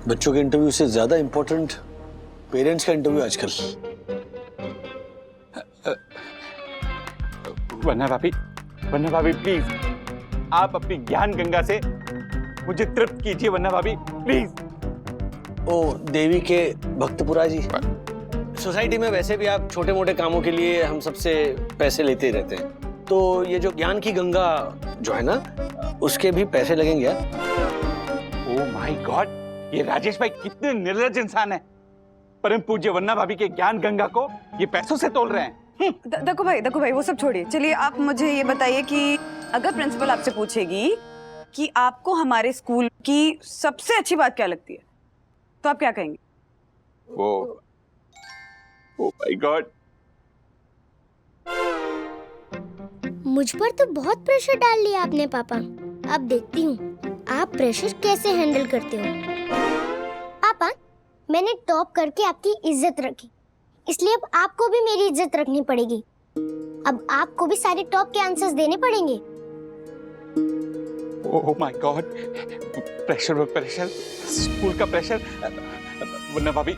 बच्चों के इंटरव्यू से ज्यादा इंपॉर्टेंट पेरेंट्स का इंटरव्यू आजकल। वरना भाभी प्लीज आप अपनी ज्ञान गंगा से मुझे तृप्त कीजिए। वरना भाभी प्लीज। ओ देवी के भक्तपुरा जी, सोसाइटी में वैसे भी आप छोटे मोटे कामों के लिए हम सबसे पैसे लेते ही रहते हैं, तो ये जो ज्ञान की गंगा जो है ना, उसके भी पैसे लगेंगे। ओह माय गॉड, ये राजेश भाई कितने निर्लज्ज इंसान है। परम पूज्य वरना भाभी के ज्ञान गंगा को ये पैसों से तोल रहे हैं। दक्कू भाई वो सब छोड़िए। चलिए आप मुझे ये बताइए कि अगर प्रिंसिपल आपसे पूछेगी कि आपको हमारे स्कूल की सबसे अच्छी बात क्या लगती है, तो आप क्या कहेंगे? Oh my God. मुझ पर तो बहुत प्रेशर डाल लिया आपने पापा। अब देखती हूँ आप प्रेशर कैसे हैंडल करते हो। पापा, मैंने टॉप करके आपकी इज्जत रखी, इसलिए अब आपको भी मेरी इज्जत रखनी पड़ेगी। अब आपको भी सारे टॉप के आंसर्स देने पड़ेंगे। Oh my God, pressure, school का प्रेशर। वरना भाभी,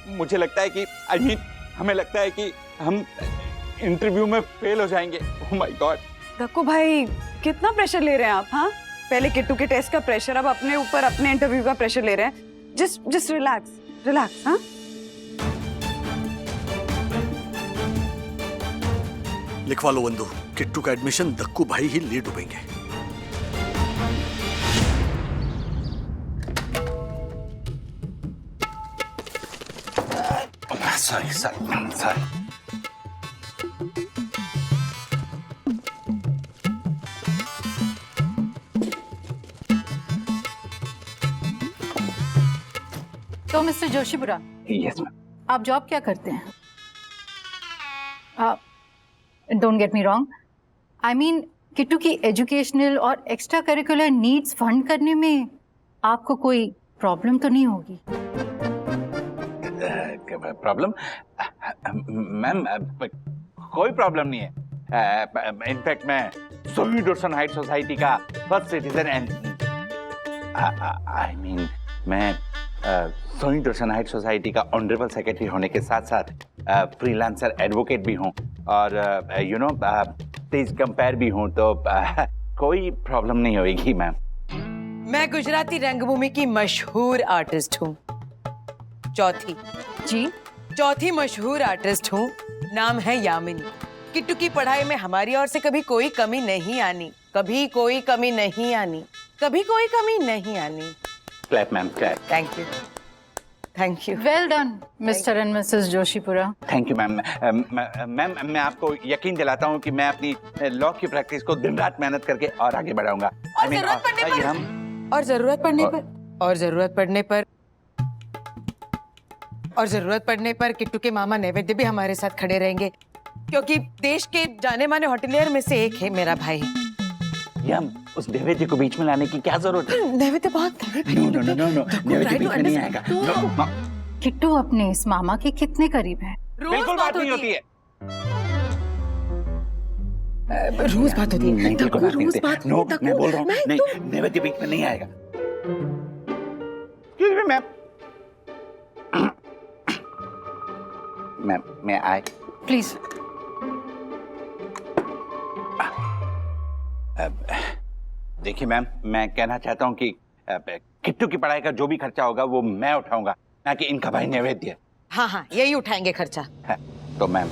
मुझे लगता है कि हमें लगता है कि हम इंटरव्यू में फेल हो जाएंगे। Oh my God. दक्कू भाई, कितना प्रेशर ले रहे हैं आप? हाँ, पहले किट्टू के टेस्ट का प्रेशर, अब अपने ऊपर अपने इंटरव्यू का प्रेशर ले रहे हैं। Just relax. हाँ, लिखवा लो बंधु, किट्टू का एडमिशन दक्कू भाई ही ले डूबेंगे। सॉरी। तो मिस्टर जोशीपुरा, यस मैम। आप जॉब क्या करते हैं? Don't get me wrong, I mean Kittu की एजुकेशनल और एक्स्ट्रा करिकुलर नीड्स फंड करने में आपको कोई प्रॉब्लम तो नहीं होगी? प्रॉब्लम? मैम कोई प्रॉब्लम नहीं है। इनफैक्ट मैं सोनी डोरसन हाइट सोसाइटी का first citizen and I mean मैं सोनी डोरसन हाइट सोसाइटी का ऑनरेबल सेक्रेटरी होने के साथ साथ फ्रीलांसर एडवोकेट भी हूँ और यू नो तेज कंपेयर भी हूँ, तो कोई प्रॉब्लम नहीं होगी मैम। मैं गुजराती रंगभूमि की मशहूर आर्टिस्ट हूँ। चौथी मशहूर आर्टिस्ट हूँ। नाम है यामिनी। किट्टू की पढ़ाई में हमारी ओर से कभी कोई कमी नहीं आनी। Clap ma'am, clap. Thank you. Well done mister and missus Joshipura. Thank you ma'am. Ma'am मैं आपको यकीन दिलाता हूँ कि मैं अपनी लॉ की प्रैक्टिस को दिन रात मेहनत करके और आगे बढ़ाऊंगा। और जरूरत पड़ने पर किट्टू के मामा नैवेद्य भी हमारे साथ खड़े रहेंगे। क्योंकि देश के जाने माने होटलियर में से एक है मेरा भाई। ये हम उस नैवेद्य को बीच में लाने की क्या जरूरत है? नैवेद्य बहुत no no no no no, Naivedya बीच में नहीं आएगा। किट्टू अपने इस मामा के कितने करीब है? बिल्कुल बात नहीं होती है। रोज बात होती है। नहीं, बिल्कुल बात नहीं रोज होती। बात नो, होती है। मैं बोल रहा हूँ, नहीं, नैवेद्य बीच में नहीं आएगा। मैम, मैं आए। प्लीज। देखिए मैम, मैं कहना चाहता हूँ कि किट्टू की पढ़ाई का जो भी खर्चा होगा वो मैं उठाऊंगा, ना कि इनका भाई नैवेद्य। हाँ हाँ, यही उठाएंगे खर्चा। तो मैम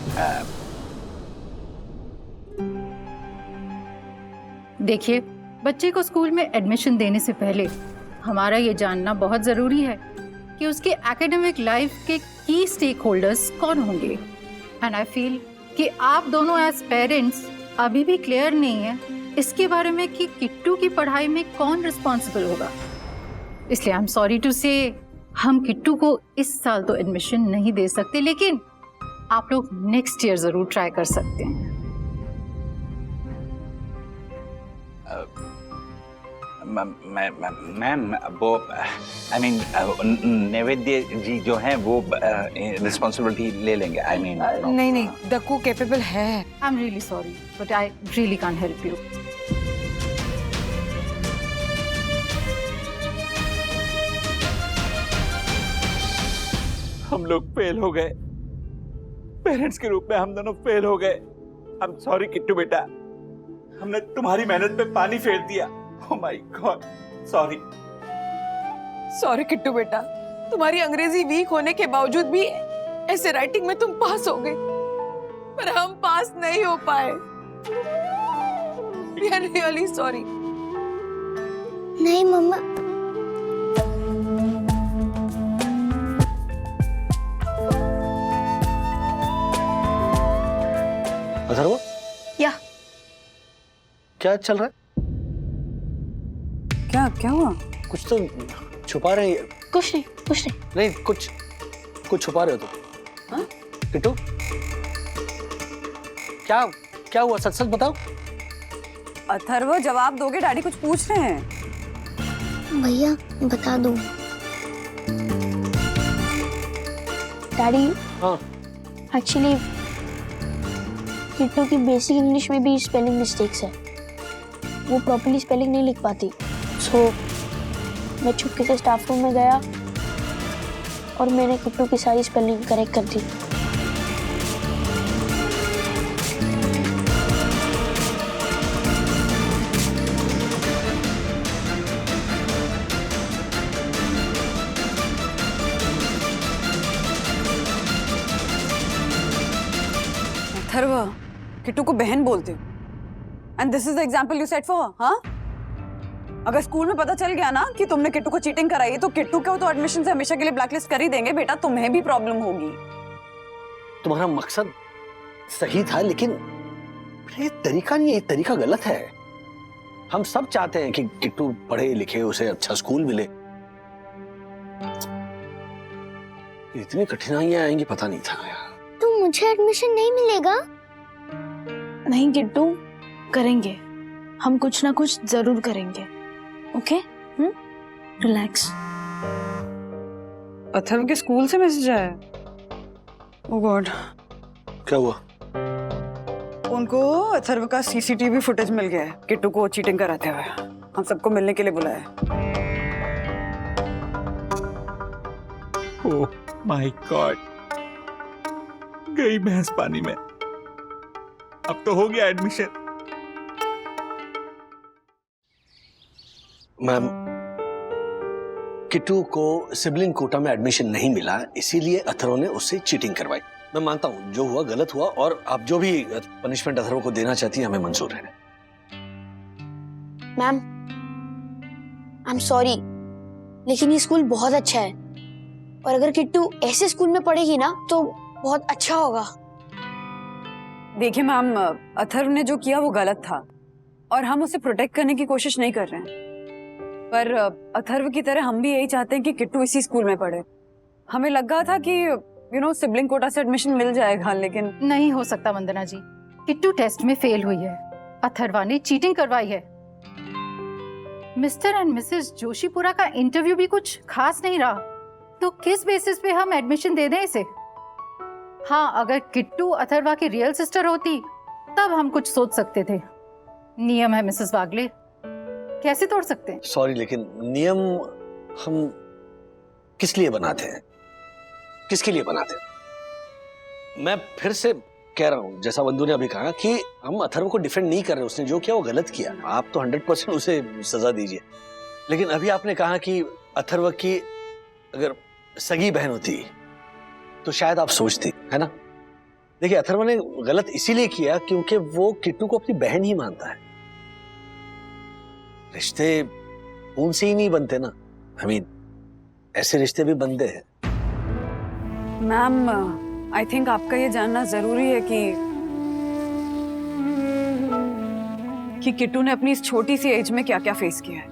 देखिए, बच्चे को स्कूल में एडमिशन देने से पहले हमारा ये जानना बहुत जरूरी है कि उसके एकेडमिक लाइफ के की स्टेक होल्डर्स कौन होंगे। एंड आई फील कि आप दोनों एज पेरेंट्स अभी भी क्लियर नहीं है इसके बारे में कि किट्टू की पढ़ाई में कौन रिस्पॉन्सिबल होगा। इसलिए आई एम सॉरी टू से हम किट्टू को इस साल तो एडमिशन नहीं दे सकते, लेकिन आप लोग नेक्स्ट ईयर जरूर ट्राई कर सकते हैं। मैम वो आई मीन नैवेद्य जी जो हैं वो रिस्पॉन्सिबिलिटी ले लेंगे। आई मीन नहीं नहीं, दक्कू कैपेबल है। I am really sorry but I really can't help you. हम लोग फेल हो गए, पेरेंट्स के रूप में हम दोनों फेल हो गए। आई एम सॉरी किट्टू बेटा, हमने तुम्हारी मेहनत पे पानी फेर दिया। Oh my God, sorry. Sorry Kittu बेटा, तुम्हारी अंग्रेजी वीक होने के बावजूद भी ऐसे राइटिंग में तुम पास हो गए, पर हम पास नहीं हो पाए। We are really sorry। नहीं मम्मा, अथर्व, या क्या चल रहा है? क्या हुआ? कुछ तो छुपा रहे हैं। कुछ नहीं। नहीं, कुछ छुपा रहे हो तुम। किट्टू, क्या हुआ? सच सच बताओ। अथर्व, जवाब दोगे? डैडी कुछ पूछ रहे हैं। भैया बता दो। डैडी, हाँ, एक्चुअली किट्टू की बेसिक इंग्लिश में भी स्पेलिंग मिस्टेक्स है, वो प्रॉपर्ली स्पेलिंग नहीं लिख पाती। सो मैं चुपके से स्टाफ रूम में गया और मैंने किट्टू की सारी स्पेलिंग करेक्ट कर दी। अथर्व, किट्टू को बहन बोलते हो, and this is the example you set for. हाँ, अगर स्कूल में पता चल गया ना कि तुमने किट्टू को चीटिंग कराई है तो किट्टू को तो एडमिशन से हमेशा के लिए ब्लैकलिस्ट कर ही देंगे। बेटा, तुम्हें भी प्रॉब्लम होगी। तुम्हारा मकसद सही था, लेकिन ये तरीका नहीं है, ये तरीका गलत है। हम सब चाहते हैं कि किट्टू पढ़े लिखे, उसे अच्छा स्कूल मिले। इतनी कठिनाइयां आएंगी पता नहीं था यार। तो मुझे एडमिशन नहीं मिलेगा? नहीं किट्टू, करेंगे हम, कुछ ना कुछ जरूर करेंगे। Okay, relax. अथर्व के स्कूल से मैसेज आया? ओह गॉड, क्या हुआ? उनको अथर्व का सीसीटीवी फुटेज मिल गया है किट्टू को चीटिंग कराते हुए। हम सबको मिलने के लिए बुलाया है। ओह माय गॉड, गई भैंस पानी में। अब तो हो गया एडमिशन। मैम, किट्टू को सिबलिंग कोटा में एडमिशन नहीं मिला, इसीलिए अथर्व ने उससे चीटिंग करवाई। मैं मानता हूं जो हुआ गलत हुआ, और आप जो भी पनिशमेंट अथर्व को देना चाहती हैं हमें मंजूर है। मैम, आई एम सॉरी, लेकिन ये स्कूल बहुत अच्छा है और अगर किट्टू ऐसे स्कूल में पढ़ेगी ना तो बहुत अच्छा होगा। देखिए मैम, अथर्व ने जो किया वो गलत था और हम उसे प्रोटेक्ट करने की कोशिश नहीं कर रहे हैं, पर अथर्व की तरह हम भी यही चाहते हैं कि किट्टू इसी स्कूल में पढ़े। हमें लगा था कि सिबलिंग कोटा से एडमिशन मिल जाएगा, लेकिन नहीं हो सकता वंदना जी। किट्टू टेस्ट में फेल हुई है, अथर्वा ने चीटिंग करवाई है। मिस्टर एंड मिसेस जोशीपुरा का इंटरव्यू भी कुछ खास नहीं रहा, तो किस बेसिस पे हम एडमिशन दे दें इसे? हाँ, अगर किट्टू अथर्वा की रियल सिस्टर होती तब हम कुछ सोच सकते थे। नियम है मिसेस वागले, कैसे तोड़ सकते हैं? सॉरी, लेकिन नियम हम किस लिए बनाते हैं, किसके लिए बनाते हैं? मैं फिर से कह रहा हूं, जैसा बंधु ने अभी कहा कि हम अथर्व को डिफेंड नहीं कर रहे, उसने जो किया वो गलत किया, आप तो 100% उसे सजा दीजिए। लेकिन अभी आपने कहा कि अथर्व की अगर सगी बहन होती तो शायद आप सोचती, है ना? देखिए, अथर्व ने गलत इसीलिए किया क्योंकि वो किट्टू को अपनी बहन ही मानता है। रिश्ते खून से ही नहीं बनते ना, I mean, ऐसे रिश्ते भी बनते हैं। मैम, आई थिंक आपका ये जानना जरूरी है कि किट्टू ने अपनी इस छोटी सी एज में क्या क्या फेस किया है।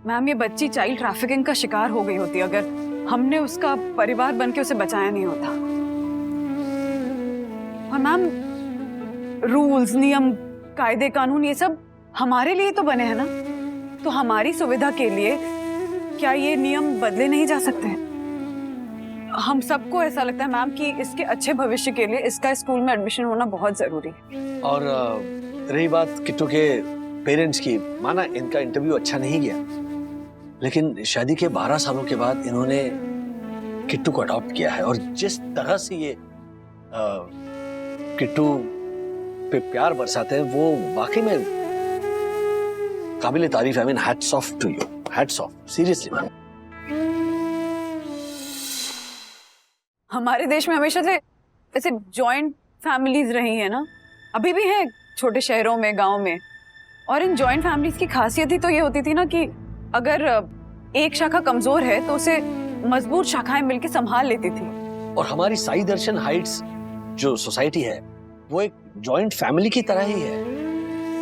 मैम, ये बच्ची चाइल्ड ट्रैफिकिंग का शिकार हो गई होती अगर हमने उसका परिवार बनके उसे बचाया नहीं होता। और मैम, रूल्स, नियम, कायदे, कानून, ये सब हमारे लिए तो बने हैं ना, तो हमारी सुविधा के लिए क्या ये नियम बदले नहीं जा सकते? हम सबको ऐसा लगता है मैम कि इसके अच्छे भविष्य के लिए इसका स्कूल में एडमिशन होना बहुत जरूरी है। और रही बात किट्टू के पेरेंट्स की, माना इनका इंटरव्यू अच्छा नहीं गया, लेकिन शादी के 12 सालों के बाद इन्होंने किट्टू को अडॉप्ट किया है। और जिस तरह से ये किट्टू पे प्यार बरसाते हैं वो वाकई में काबिले तारीफ है। I mean, hats off to you, hats off, seriously ma'am. हमारे देश में हमेशा से ऐसे जॉइंट फैमिलीज रही है ना, अभी भी है छोटे शहरों में, गांव में। और इन जॉइंट फैमिलीज की खासियत ही तो ये होती थी ना कि अगर एक शाखा कमजोर है तो उसे मजबूत शाखाएं मिलकर संभाल लेती थी। और हमारी साई दर्शन हाइट्स जो सोसाइटी है वो एक जॉइंट फैमिली की तरह ही है।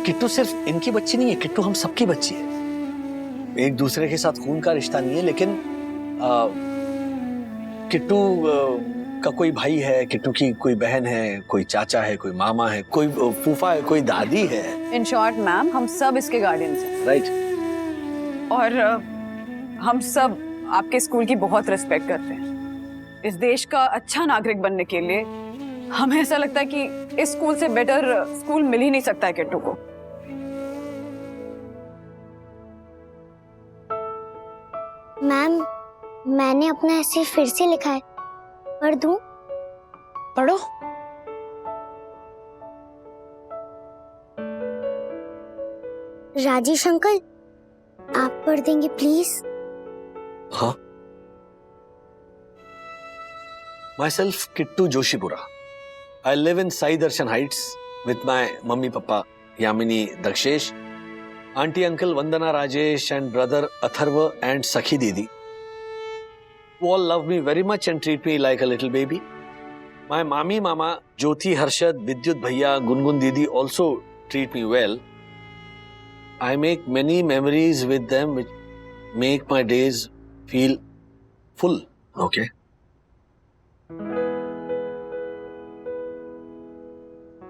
किट्टू सिर्फ इनकी बच्ची नहीं है, किट्टू हम सबकी बच्ची है। एक दूसरे के साथ खून का रिश्ता नहीं है, लेकिन किट्टू का कोई भाई है, किट्टू की कोई बहन है, कोई चाचा है, कोई मामा है, कोई फूफा है, कोई दादी है। इन शॉर्ट मैम, हम सब इसके गार्डियंस हैं। राइट। और हम सब आपके स्कूल की बहुत रिस्पेक्ट करते हैं। इस देश का अच्छा नागरिक बनने के लिए हमें ऐसा लगता है कि इस स्कूल से बेटर स्कूल मिल ही नहीं सकता है किट्टू को। मैम, मैंने अपना ऐसे फिर से लिखा है, पढ़ दूं? पढ़ो। राजेश अंकल, आप पढ़ देंगे प्लीज? हाँ। Myself Kittu Joshipura. I live in Sai Darshan Heights with my mummy papa Yamini Dakshesh, auntie uncle Vandana Rajesh and brother Atharva and Sakhi Didi. Who all love me very much and treat me like a little baby. My mami mama Jyoti Harshad, Vidyut Bhaiya, Gungun Didi also treat me well. I make many memories with them which make my days feel full. Okay.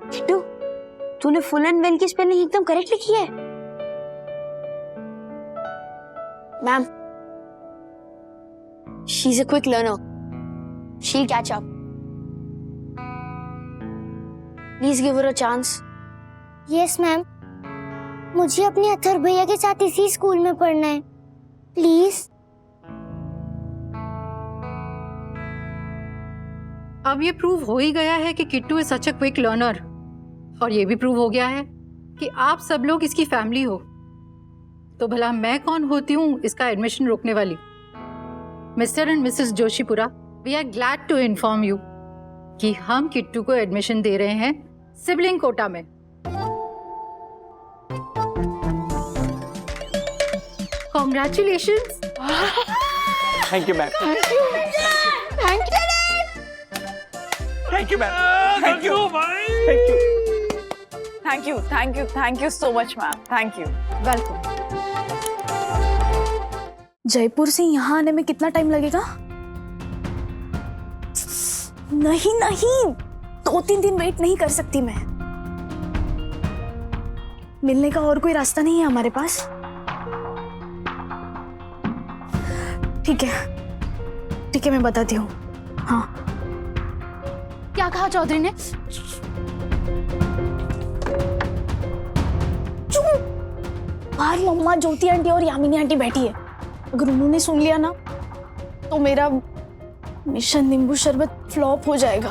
Kittu, तूने full and well की spelling एकदम correct लिखी है। Ma'am, she is a quick learner, she will catch up. Please give her a chance. Yes ma'am, मुझे अपने अथर भैया के साथ इसी स्कूल में पढ़ना है, प्लीज। अब ये प्रूव हो ही गया है कि Kittu is such a quick learner, और ये भी प्रूव हो गया है कि आप सब लोग इसकी फैमिली हो। तो भला मैं कौन होती हूँ इसका एडमिशन रोकने वाली? Mister and missus Joshipura, we are glad to inform you कि हम किट्टू को एडमिशन दे रहे हैं सिबलिंग कोटा में। Congratulations. Thank you ma'am. Thank you. Thank you ma'am. Thank you thank you thank you, thank you, thank you so much ma'am, thank you. Welcome. Jaipur से यहाँ आने में कितना टाइम लगेगा? नहीं नहीं, 2-3 दिन वेट नहीं कर सकती मैं। मिलने का और कोई रास्ता नहीं है हमारे पास। ठीक है मैं बताती हूँ। हाँ, क्या कहा चौधरी ने? बाहर मम्मा, ज्योति आंटी और यामिनी आंटी बैठी है। अगर उन्होंने सुन लिया ना तो मेरा मिशन नींबू शरबत फ्लॉप हो जाएगा।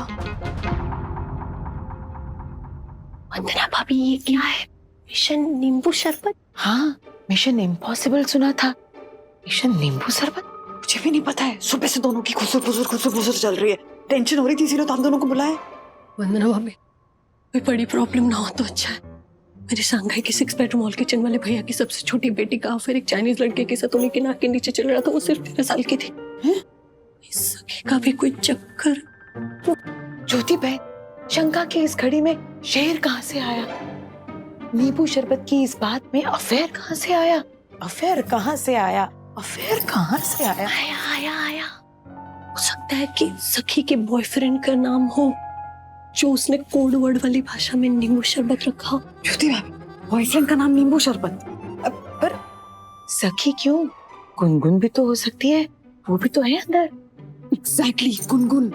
वंदना भाभी, ये क्या है? मिशन नींबू शरबत? हाँ, मिशन इम्पॉसिबल सुना था, मिशन नींबू शरबत मुझे भी नहीं पता है। सुबह से दोनों की खुसुर चल रही है। टेंशन हो रही थी, इसीलिए तो आप दोनों को बुलाए। वंदना भाभी, कोई बड़ी प्रॉब्लम ना हो तो अच्छा है। मेरे शंघाई के 6 बेडरूम हॉल किचन वाले भैया की सबसे छोटी बेटी का फिर एक चाइनीज लड़के के साथ उन्हीं के नाक के नीचे चल रहा था। वो सिर्फ 13 साल की थी। सखी का भी कोई चक्कर। ज्योति बहन, शंका की इस घड़ी में शेर कहाँ से आया? नींबू शरबत की इस बात में अफेयर कहाँ से आया? अफेयर कहाँ से आया? अफेयर कहाँ से आया? आया। हो सकता है कि सखी के बॉयफ्रेंड का नाम हो, जो उसने कोड वर्ड वाली भाषा में नींबू शरबत रखा हो। ज्योति भाभी, बॉयफ्रेंड का नाम नींबू शरबत? पर सखी क्यों? गुनगुन भी तो हो सकती है, वो भी तो है अंदर। एग्जैक्टली, गुनगुन।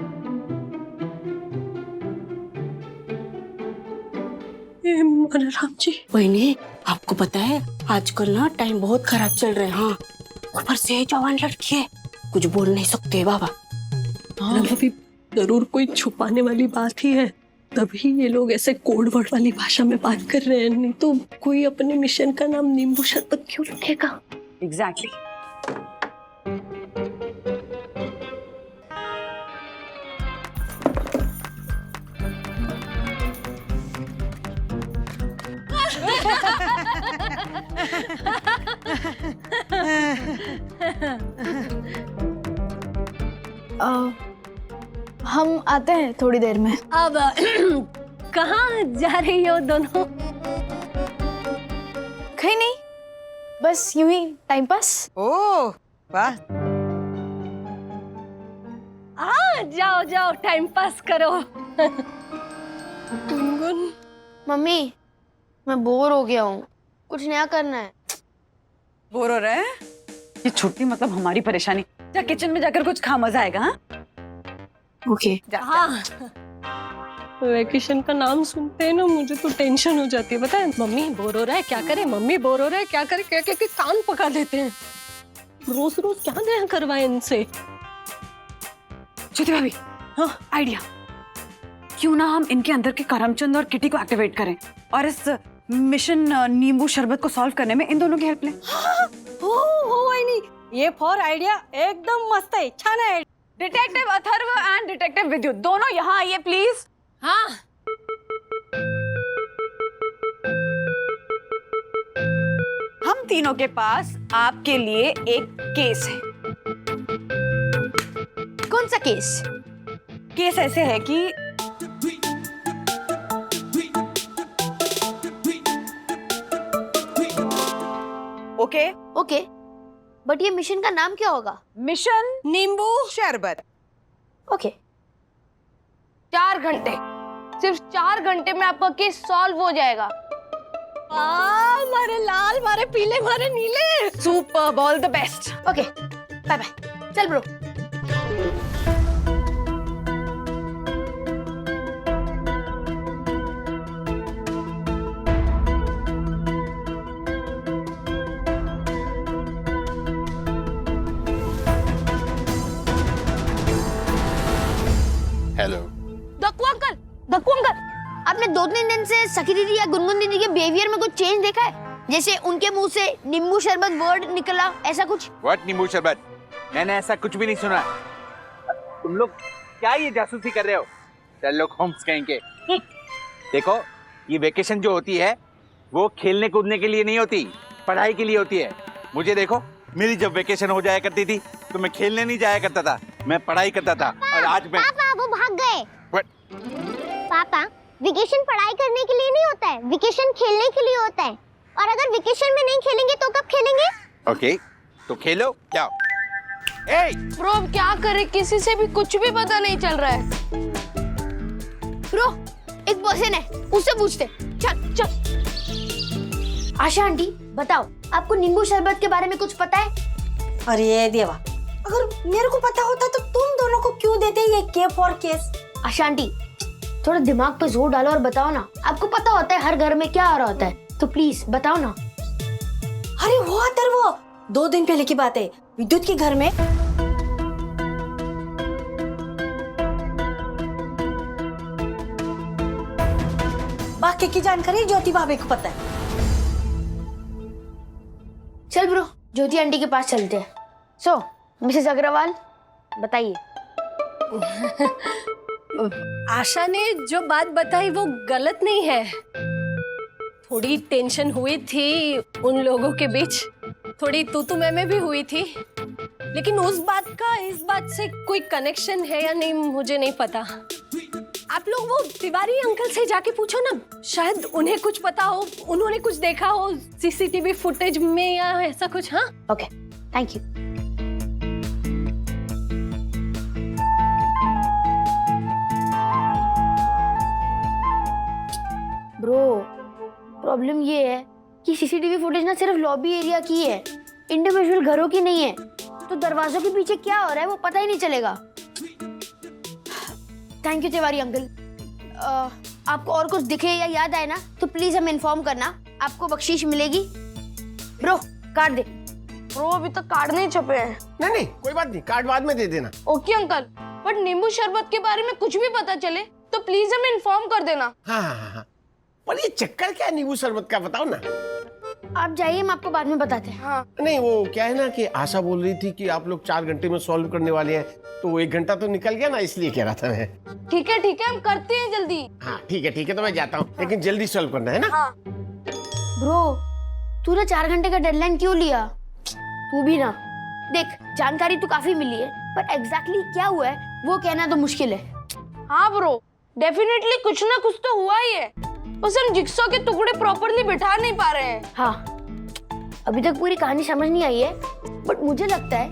राम जी, वही, आपको पता है आजकल ना टाइम बहुत खराब चल रहे हैं। हाँ, ऊपर से जवान लड़की है, कुछ बोल नहीं सकते बाबा। हाँ अभी जरूर कोई छुपाने वाली बात ही है, तभी ये लोग ऐसे कोड वर्ड वाली भाषा में बात कर रहे हैं। नहीं तो कोई अपने मिशन का नाम नींबू शरबत क्यों रखेगा? एग्जैक्टली। हम आते हैं थोड़ी देर में। अब कहाँ जा रही हो दोनों? कहीं नहीं, बस यूं ही टाइम पास। ओह वाह, जाओ टाइम पास करो। गुनगुन, मम्मी मैं बोर हो गया हूँ, कुछ नया करना है। बोर हो रहे हैं? ये छुट्टी मतलब हमारी परेशानी। जा किचन में जाकर कुछ खा, मजा आएगा। हाँ ओके। हाँ, वेकेशन का नाम सुनते हैं ना मुझे तो टेंशन हो जाती है। बताए मम्मी बोर हो रहा है क्या करे, मम्मी बोर हो रहा है क्या करे, क्या क्या कान पका देते हैं। रोज रोज क्या नया करवाए इनसे। ज्योति भाभी, हाँ आइडिया, क्यों ना हम इनके अंदर के करमचंद और किटी को एक्टिवेट करें और इस मिशन नींबू शरबत को सॉल्व करने में इन दोनों की हेल्प लें। ये फॉर आइडिया एकदम मस्त है, छान है। डिटेक्टिव अथर्व एंड डिटेक्टिव विद्युत दोनों यहाँ आइए प्लीज। हाँ, हम तीनों के पास आपके लिए एक केस है। कौन सा केस? केस ऐसे है कि ओके, बट ये मिशन का नाम क्या होगा? मिशन नींबू शरबत। ओके। 4 घंटे, सिर्फ 4 घंटे में आपका केस सॉल्व हो जाएगा। मारे लाल, मारे पीले, मारे नीले। Super, all the best. Okay, bye bye. चल ब्रो। हेलो दक्कू अंकल, आपने 2-3 दिन से सखी दीदी या गुनगुन दीदी के बिहेवियर में कुछ चेंज देखा है? जैसे उनके मुंह से नींबू शरबत वर्ड निकला, ऐसा कुछ? व्हाट नींबू शरबत? मैंने ऐसा कुछ भी नहीं सुना। तुम लोग क्या ये जासूसी कर रहे हो? शर्लॉक होम्स कहेंगे। देखो, ये वेकेशन जो होती है वो खेलने कूदने के लिए नहीं होती, पढ़ाई के लिए होती है। मुझे देखो, मेरी जब वेकेशन हो जाया करती थी तो मैं खेलने नहीं जाया करता था, मैं पढ़ाई करता था। और आज मैं पापा वो भाग गए। पापा, वेकेशन पढ़ाई करने के लिए नहीं होता है, वेकेशन खेलने के लिए होता है। और अगर वेकेशन में नहीं खेलेंगे तो कब खेलेंगे? ओके, तो खेलो। क्या ब्रो, क्या करे, किसी से भी कुछ भी पता नहीं चल रहा है। ब्रो, एक पर्सन है, उससे पूछते। चल चल। आशा आंटी बताओ, आपको नींबू शरबत के बारे में कुछ पता है? अरे देवा, अगर मेरे को पता होता तो तुम दोनों को क्यों देते ये के फॉर केस? आशा आंटी थोड़ा दिमाग पे जोर डालो और बताओ ना। आपको पता होता है हर घर में क्या आ रहा होता है, तो प्लीज बताओ ना। अरे वो 2 दिन पहले की बात है, विद्युत के घर में बाकी की जानकारी ज्योति भाभी को पता है। चल ब्रो, ज्योति आंटी के पास चलते हैं। सो मिसेस अग्रवाल बताइए। आशा ने जो बात बताई वो गलत नहीं है। थोड़ी टेंशन हुई थी उन लोगों के बीच, थोड़ी तू मैं भी हुई थी, लेकिन उस बात का इस बात से कोई कनेक्शन है या नहीं मुझे नहीं पता। आप लोग वो तिवारी अंकल से जाके पूछो ना, शायद उन्हें कुछ पता हो, उन्होंने कुछ देखा हो सीसीटीवी फुटेज में या ऐसा कुछ। हाँ okay, thank you. Bro, problem ये है कि सीसीटीवी फुटेज ना सिर्फ लॉबी एरिया की है, इंडिविजुअल घरों की नहीं है, तो दरवाजों के पीछे क्या हो रहा है वो पता ही नहीं चलेगा। Thank you Tiwari uncle. आपको और कुछ दिखे या याद आए ना तो प्लीज हमें इन्फॉर्म करना, आपको बख्शीश मिलेगी। ब्रो कार्ड दे। ब्रो अभी तक कार्ड नहीं छपे हैं। नहीं कोई बात नहीं, कार्ड बाद में दे देना। ओके अंकल, बट नींबू शरबत के बारे में कुछ भी पता चले तो प्लीज हमें इन्फॉर्म कर देना। हाँ। पर ये चक्कर क्या है नींबू शरबत का, बताओ ना। आप जाइए, हम आपको बाद में बताते हैं। हाँ। नहीं वो क्या है ना कि आशा बोल रही थी कि आप लोग 4 घंटे में सॉल्व करने वाले हैं, तो 1 घंटा तो निकल गया ना, इसलिए कह रहा था मैं। ठीक है हम करते हैं जल्दी। हाँ ठीक है तो मैं जाता हूँ, लेकिन जल्दी सॉल्व करना है ना। हाँ। ब्रो तूने 4 घंटे का डेडलाइन क्यों लिया? तू भी ना देख, जानकारी तो काफी मिली है, पर एग्जैक्टली क्या हुआ है वो कहना तो मुश्किल है। हाँ ब्रो, डेफिनेटली कुछ ना कुछ तो हुआ ही है, बस हम जिक्सॉ के टुकड़े प्रॉपर्ली बिठा नहीं पा रहे हैं। हाँ, अभी तक पूरी कहानी समझ नहीं आई है, बट मुझे लगता है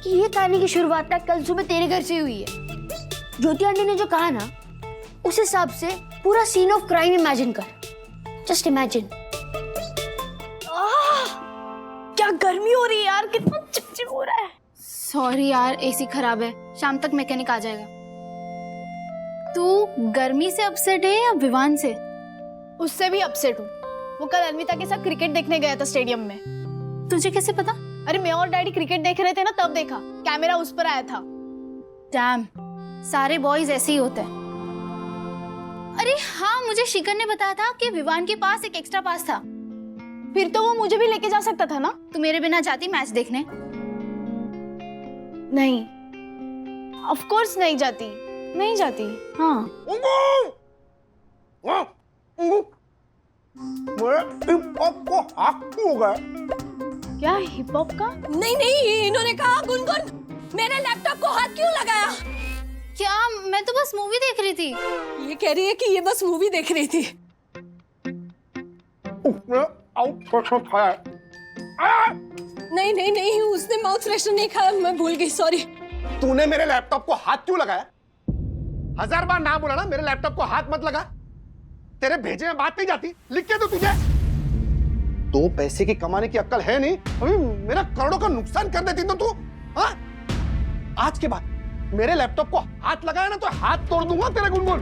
कि ये कहानी की शुरुआत ना कल सुबह तेरे घर से हुई है। ज्योति आंटी ने जो कहा ना, उस हिसाब से पूरा सीन ऑफ क्राइम इमेजिन कर। Just imagine. क्या गर्मी हो रही है यार, कितना चिपचिप हो रहा है। सॉरी यार, एसी खराब है, शाम तक मैकेनिक आ जाएगा। तू गर्मी से अपसेट है या विवान से? उससे भी अपसेट हूँ। वो कल अन्विता के साथ क्रिकेट देखने गया था स्टेडियम में। तुझे कैसे पता? अरे मैं और डैडी क्रिकेट देख रहे थे ना, तब देखा, कैमरा उस पर आया था। डैम, सारे बॉयज ऐसे ही होते हैं। अरे हाँ, मुझे शिखर ने बताया था कि विवान के पास एक एक्स्ट्रा पास था। फिर तो वो मुझे भी लेके जा सकता था ना। तू मेरे बिना जाती मैच देखने? नहीं, ऑफ कोर्स नहीं जाती। हाँ। क्या हिप हॉप का? नहीं, इन्होंने कहा गुनगुन मेरे लैपटॉप को हाथ क्यों लगाया? क्या? मैं तो बस मूवी देख रही थी। ये कह रही है कि ये बस मूवी देख रही थी। नहीं, उसने माउथ फ्रेशनर नहीं खाया, मैं भूल गई, सॉरी। तूने मेरे लैपटॉप को हाथ क्यों लगाया? 1000 बार ना बोला ना मेरे लैपटॉप को हाथ मत लगा। तेरे भेजे में बात नहीं जाती, लिख के तो तुझे 2 पैसे की कमाने की अक्ल है नहीं, अभी मेरा करोड़ों का नुकसान कर देती तो तू। हाँ, आज के बाद मेरे लैपटॉप को हाथ लगाया ना तो हाथ तोड़ दूंगा तेरे गुनगुन।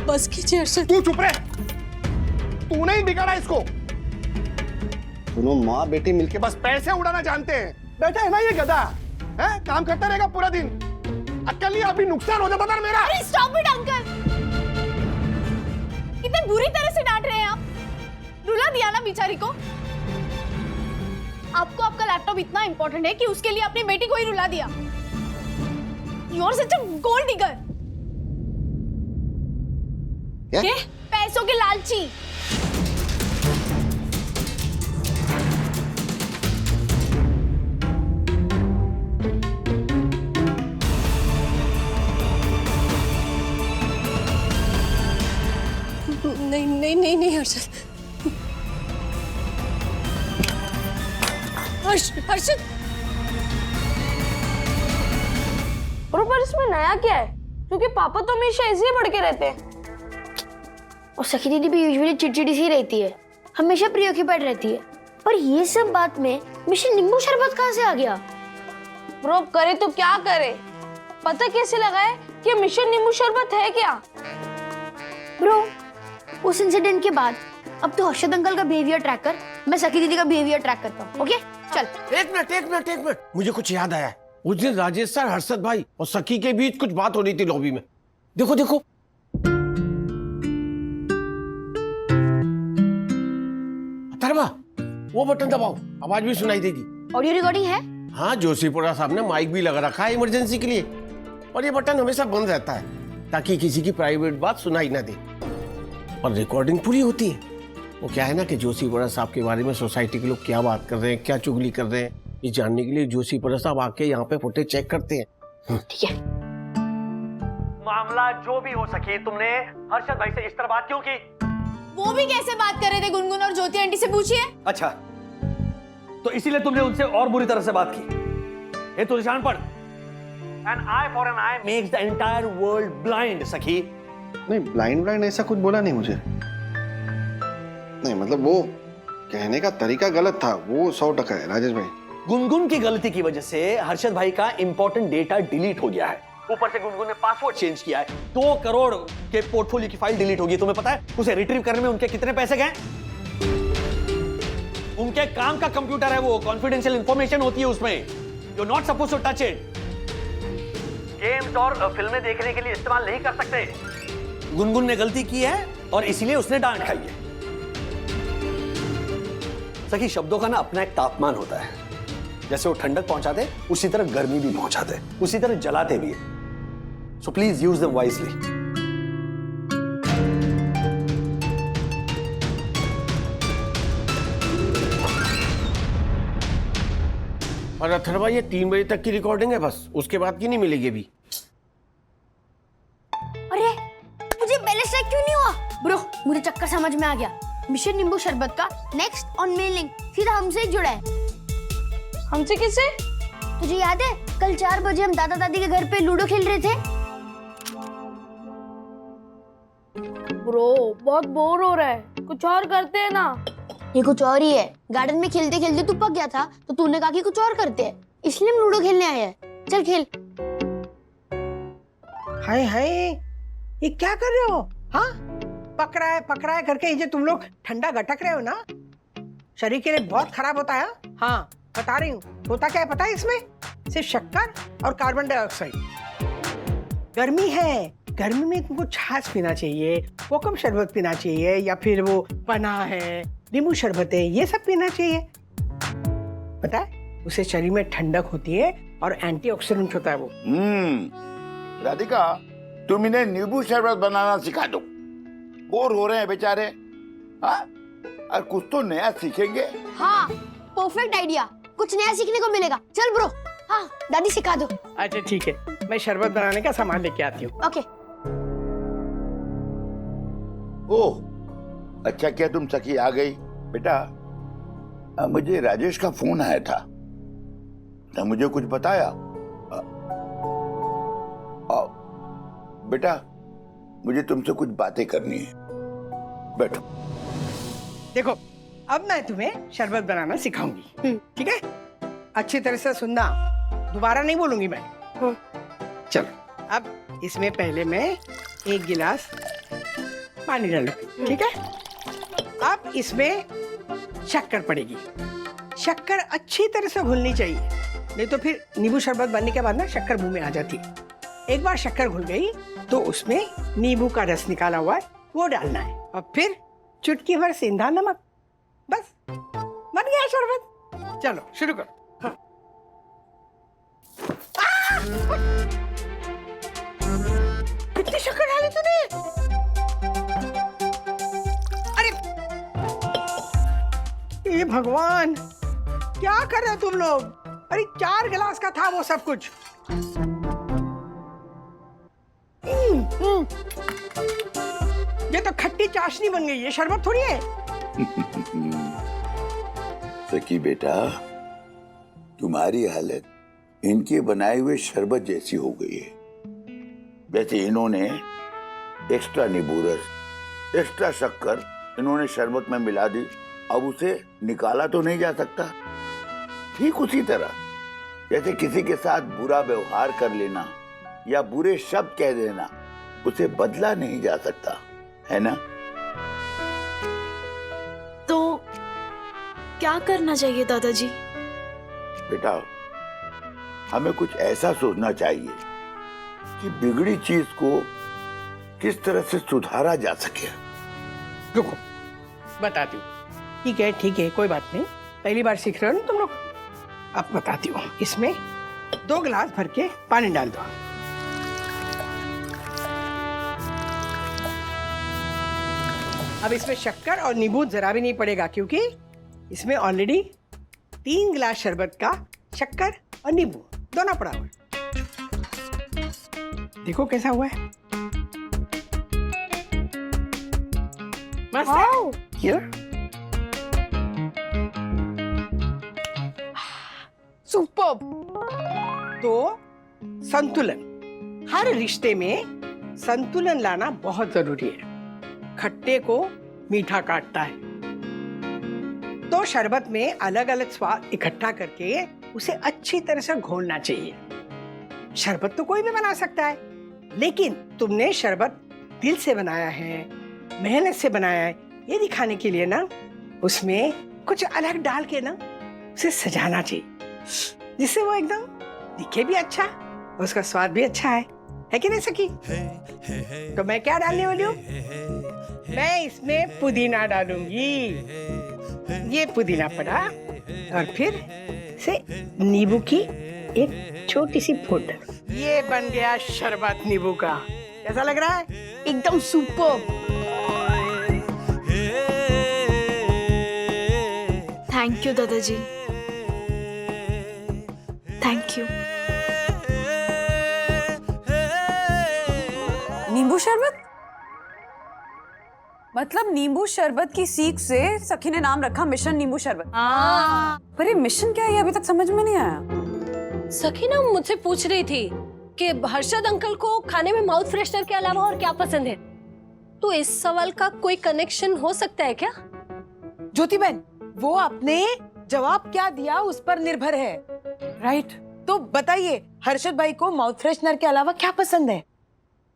बस कीजिए अर्षद। तू चुप रहे, तूने ही बिगाड़ा इसको। दोनों माँ बेटी मिलके बस पैसे उड़ाना जानते हैं। बैठा है ना ये गधा, है काम करता रहेगा पूरा दिन। अक्ल नहीं, अभी नुकसान हो जाता था मेरा। अरे स्टॉप इट अंकल, कितने बुरी तरह से डांट रहे हैं आप। रुला दिया ना बेचारी को। आपको आपका लैपटॉप इतना इंपॉर्टेंट है कि उसके लिए अपनी बेटी को ही रुला दिया। You are such a gold digger. क्या? पैसों के लालची। नहीं हर्षद। हर्षद, पर इसमें नया क्या है? क्योंकि पापा तो हमेशा ऐसे ही पढ़ के रहते हैं। और सखी दीदी भी यूजुअली चिड़चिड़ी सी रहती है, हमेशा प्रीऑक्यूपाइड रहती है। पर ये सब बात में मिशन नींबू शरबत कहाँ से आ गया? ब्रो करे तो क्या करे, पता कैसे लगा है कि मिशन नींबू शरबत है क्या? ब्रो उस इंसिडेंट के बाद अब तो हर्षद अंकल का बिहेवियर ट्रैक कर, मैं सखी दीदी का बिहेवियर ट्रैक करता हूँ। ओके चल। एक मिनट, मुझे कुछ याद आया। उस दिन राजेश सर, हर्षद भाई और सखी के बीच कुछ बात हो रही थी लॉबी में। देखो देखो, अथर्वा वो बटन दबाओ, आवाज भी सुनाई देगी। ऑडियो रिकॉर्डिंग है? हाँ, जोशीपुरा साहब ने माइक भी लगा रखा है इमरजेंसी के लिए, और ये बटन हमेशा बंद रहता है ताकि किसी की प्राइवेट बात सुनाई ना दे, और रिकॉर्डिंग पूरी होती है। वो क्या है ना कि जोशीपुरा साहब के बारे में सोसाइटी के लोग क्या बात कर रहे हैं, क्या चुगली कर रहे हैं, ये जानने के लिए जोशीपुरा साहब आके यहाँ पे फुटेज चेक करते हैं। ठीक है। मामला जो भी हो सके, तुमने हर्षद भाई से इस तरह बात क्यों की? वो भी कैसे बात कर रहे थे गुनगुन और ज्योति आंटी से पूछिए। अच्छा, तो इसीलिए तुमने उनसे और बुरी तरह से बात की। ये तो निशान पढ़, an eye for an eye makes the entire world blind, सखी। नहीं, ब्लाइंड ऐसा कुछ बोला नहीं मुझे। नहीं मतलब वो कहने का तरीका गलत था, वो 100% है राजेश भाई। गुनगुन की गलती की वजह से हर्षद भाई का इंपॉर्टेंट डेटा डिलीट हो गया है। ऊपर से गुनगुन ने पासवर्ड चेंज किया है। 2 करोड़ के पोर्टफोलियो की फाइल डिलीट होगी। तुम्हें पता है उसे रिट्रीव करने में उनके कितने पैसे गए? उनके काम का कंप्यूटर है वो, कॉन्फिडेंशियल इंफॉर्मेशन होती है उसमें। You not suppose to touch it. Games और फिल्में देखने के लिए इस्तेमाल नहीं कर सकते। गुनगुन ने गलती की है और इसीलिए उसने डांट खाई है। सखी, शब्दों का ना अपना एक तापमान होता है। जैसे वो ठंडक पहुंचाते उसी तरह गर्मी भी पहुंचाते, उसी तरह जलाते भी है। So please use them wisely. और अथर्वा, ये 3 बजे तक की रिकॉर्डिंग है बस, उसके बाद की नहीं मिलेगी अभी। अरे मुझे पहले से क्यों नहीं हुआ? ब्रो मुझे चक्कर समझ में आ गया। मिशन नींबू शरबत का नेक्स्ट ऑन मेल लिंक सीधा हमसे ही जुड़ा है। हमसे किसे? तुझे याद है कल 4 बजे हम दादा दादी के घर पे लूडो खेल रहे थे? ब्रो बहुत बोर हो रहा है, कुछ और करते हैं ना। ये कुछ और ही है। गार्डन में खेलते खेलते तू पक गया था तो तूने कहा कि कुछ और करते हैं, इसलिए हम लूडो खेलने आए हैं। चल खेल। हाय हाय, ये क्या कर रहे हो? हाँ, पक रहा है करके ये जो तुम लोग ठंडा गटक रहे हो ना, शरीर के लिए बहुत खराब होता है। हाँ बता रही हूँ, होता क्या है पता है? इसमें सिर्फ शक्कर और कार्बन डाइऑक्साइड। गर्मी है, गर्मी में तुमको छाछ पीना चाहिए, कोकम शरबत पीना चाहिए, या फिर वो पना है, नींबू शरबत है, ये सब पीना चाहिए। पता है उससे शरीर में ठंडक होती है और एंटीऑक्सीडेंट होता है वो। राधिका, तुम इन्हें नींबू शरबत बनाना सिखा दो, बोर हो रहे हैं बेचारे। हाँ, और कुछ तो नया सीखेंगे। हाँ परफेक्ट आइडिया, कुछ नया सीखने को मिलेगा। चल ब्रो। हाँ दादी सिखा दो। अच्छा ठीक है, मैं शरबत बनाने का सामान लेके आती हूँ। ओके। ओह अच्छा क्या तुम सखी आ गई। बेटा, मुझे राजेश का फोन आया था, ना मुझे कुछ बताया। बेटा, मुझे तुमसे कुछ बातें करनी है, बैठो। देखो, अब मैं तुम्हें शरबत बनाना सिखाऊंगी, ठीक है? अच्छी तरह से सुनना, दोबारा नहीं बोलूंगी मैं। चलो, अब इसमें पहले मैं 1 गिलास पानी डालूं, ठीक है? अब इसमें शक्कर पड़ेगी। शक्कर अच्छी तरह से घुलनी चाहिए, नहीं तो फिर नींबू शरबत बनने के बाद ना शक्कर मुंह में आ जाती है। एक बार शक्कर घुल गई तो उसमें नींबू का रस निकाला हुआ है वो डालना है, और फिर चुटकी भर सेंधा नमक। बस बन गया शरबत। चलो शुरू करो। हाँ। कितनी शक्कर डाली तूने? अरे ये भगवान, क्या कर रहे हो तुम लोग? अरे 4 गिलास का था वो सब कुछ। ये तो खट्टी चाशनी बन गई, ये शरबत थोड़ी है। सखी बेटा, तुम्हारी हालत इनके बनाए हुए शरबत जैसी हो गई है। जैसे इन्होंने एक्स्ट्रा नींबू रस, एक्स्ट्रा शक्कर इन्होंने शरबत में मिला दी, अब उसे निकाला तो नहीं जा सकता। ठीक उसी तरह जैसे किसी के साथ बुरा व्यवहार कर लेना या बुरे शब्द कह देना, उसे बदला नहीं जा सकता, है ना? तो क्या करना चाहिए दादाजी? बेटा, हमें कुछ ऐसा सोचना चाहिए कि बिगड़ी चीज को किस तरह से सुधारा जा सके। रुको, बताती हूँ। ठीक है, कोई बात नहीं, पहली बार सीख रहे हो ना तुम लोग। अब बताती हूँ। इसमें 2 गिलास भर के पानी डाल दो। अब इसमें शक्कर और नींबू जरा भी नहीं पड़ेगा, क्योंकि इसमें ऑलरेडी 3 गिलास शरबत का शक्कर और नींबू दोनों पड़ा हुआ है। देखो कैसा हुआ है। मस्त है? Here. सुपर। तो संतुलन, हर रिश्ते में संतुलन लाना बहुत जरूरी है। खट्टे को मीठा काटता है, तो शरबत में अलग अलग स्वाद इकट्ठा करके उसे अच्छी तरह से घोलना चाहिए। शरबत तो कोई भी बना सकता है, लेकिन तुमने शरबत दिल से बनाया है, मेहनत से बनाया है, ये दिखाने के लिए ना उसमें कुछ अलग डाल के ना उसे सजाना चाहिए, जिससे वो एकदम दिखे भी अच्छा, उसका स्वाद भी अच्छा है कि नहीं सखी? तो मैं क्या डालने वाली हूँ? मैं इसमें पुदीना डालूंगी। ये पुदीना पड़ा, और फिर से नींबू की एक छोटी सी फुट। ये बन गया शरबत नींबू का। कैसा लग रहा है? एकदम सुपर। थैंक यू दादाजी, थैंक यू। नींबू शरबत? मतलब नींबू शरबत की सीख से सखी ने नाम रखा मिशन नींबू शरबत। पर ये मिशन क्या है, ये अभी तक समझ में नहीं आया। सखी ना मुझसे पूछ रही थी कि हर्षद अंकल को खाने में माउथ फ्रेशनर के अलावा और क्या पसंद है, तो इस सवाल का कोई कनेक्शन हो सकता है क्या? ज्योति बहन, वो आपने जवाब क्या दिया उस पर निर्भर है। राइट, तो बताइए हर्षद भाई को माउथ फ्रेशनर के अलावा क्या पसंद है?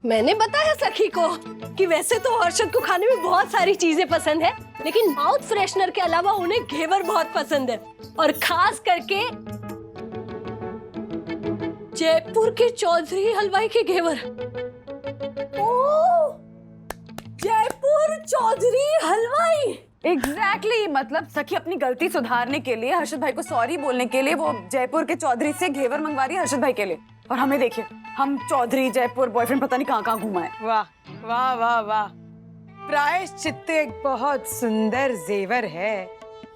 मैंने बताया सखी को कि वैसे तो हर्षद को खाने में बहुत सारी चीजें पसंद है, लेकिन माउथ फ्रेशनर के अलावा उन्हें घेवर बहुत पसंद है, और खास करके जयपुर के चौधरी हलवाई के घेवर। ओह, जयपुर चौधरी हलवाई। एग्जैक्टली, मतलब सखी अपनी गलती सुधारने के लिए, हर्षद भाई को सॉरी बोलने के लिए वो जयपुर के चौधरी से घेवर मंगवा रही है हर्षद भाई के लिए। और हमें देखिए, हम चौधरी जयपुर बॉयफ्रेंड पता नहीं कहाँ घुमाए। वाह वाह वाह वाह, प्रायश्चित एक बहुत सुंदर जेवर है।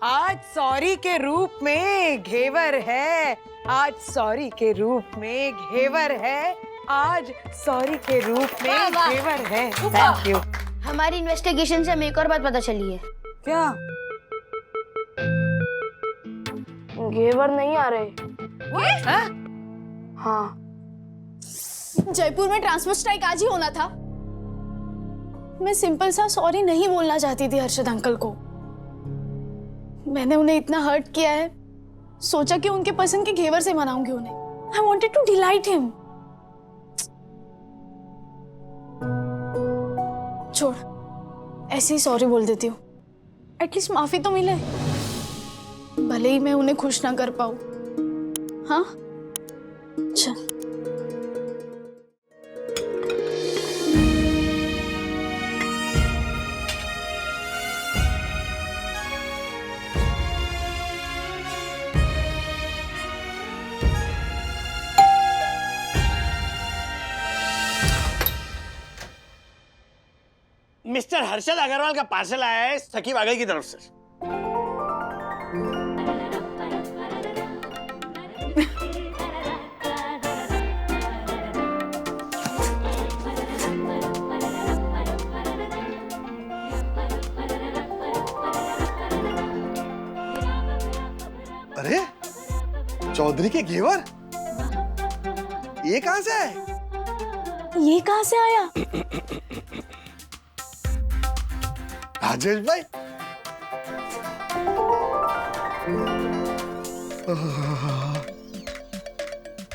आज सॉरी के रूप में घेवर है, आज सॉरी के रूप में घेवर है, आज सॉरी के रूप में घेवर है। Thank you. हमारी इन्वेस्टिगेशन से हमें एक और बात पता चली है। क्या? घेवर नहीं आ रहे। हाँ, जयपुर में ट्रांसफर स्ट्राइक आज ही होना था। मैं सिंपल सा सॉरी नहीं बोलना चाहती थी हर्षद अंकल को। मैंने उन्हें इतना हर्ट किया है, सोचा कि उनके पसंद के घेवर से मनाऊंगी उन्हें। I wanted to delight him. छोड़, ऐसे ही सॉरी बोल देती हूँ, एटलीस्ट माफी तो मिले, भले ही मैं उन्हें खुश ना कर पाऊँ। हाँ चल। मिस्टर हर्षद अग्रवाल का पार्सल आया है सखी वागल की तरफ से। अरे चौधरी के घेवर, ये कहां से है? ये कहाँ से आया? राजेश भाई,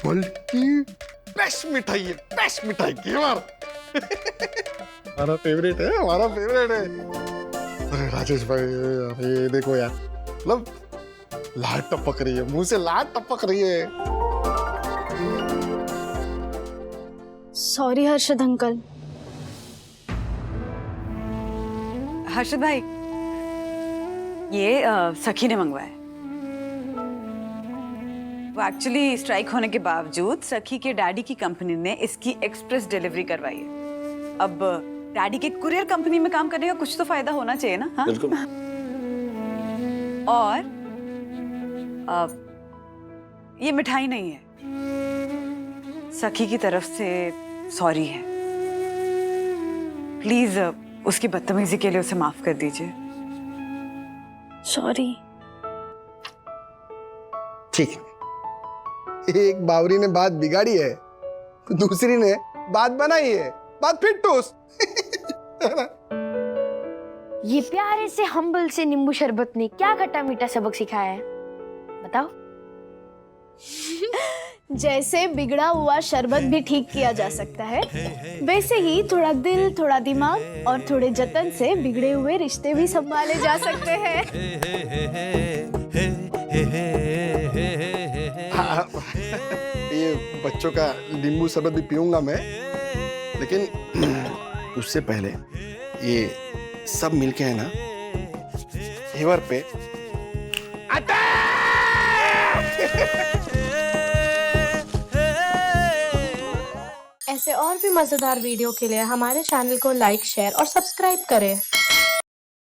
वर्ल्ड की बेस्ट मिठाई है, बेस्ट मिठाई की हमारा फेवरेट है, हमारा फेवरेट है। अरे राजेश भाई, ये देखो यार, मतलब लाट टपक रही है, मुंह से लाट टपक रही है। Sorry Harshad uncle. हर्षद भाई, ये सखी ने मंगवाया। वो एक्चुअली स्ट्राइक होने के बावजूद सखी के डैडी की कंपनी ने इसकी एक्सप्रेस डिलीवरी करवाई है। अब डैडी के कुरियर कंपनी में काम करने का कुछ तो फायदा होना चाहिए ना? हाँ? बिल्कुल। और ये मिठाई नहीं है, सखी की तरफ से सॉरी है। प्लीज उसकी बदतमीजी के लिए उसे माफ कर दीजिए। सॉरी। ठीक है, एक बावरी ने बात बिगाड़ी है, दूसरी ने बात बनाई है, बात फिर टोस्ट। ये प्यारे से हम्बल से नींबू शरबत ने क्या खट्टा मीठा सबक सिखाया है, बताओ? जैसे बिगड़ा हुआ शरबत भी ठीक किया जा सकता है, वैसे ही थोड़ा दिल, थोड़ा दिमाग और थोड़े जतन से बिगड़े हुए रिश्ते भी संभाले जा सकते हैं। हाँ, ये बच्चों का नींबू शरबत भी पीऊंगा मैं, लेकिन उससे पहले ये सब मिलके है ना, हेवर पे ऐसे और भी मजेदार वीडियो के लिए हमारे चैनल को लाइक, शेयर और सब्सक्राइब करें।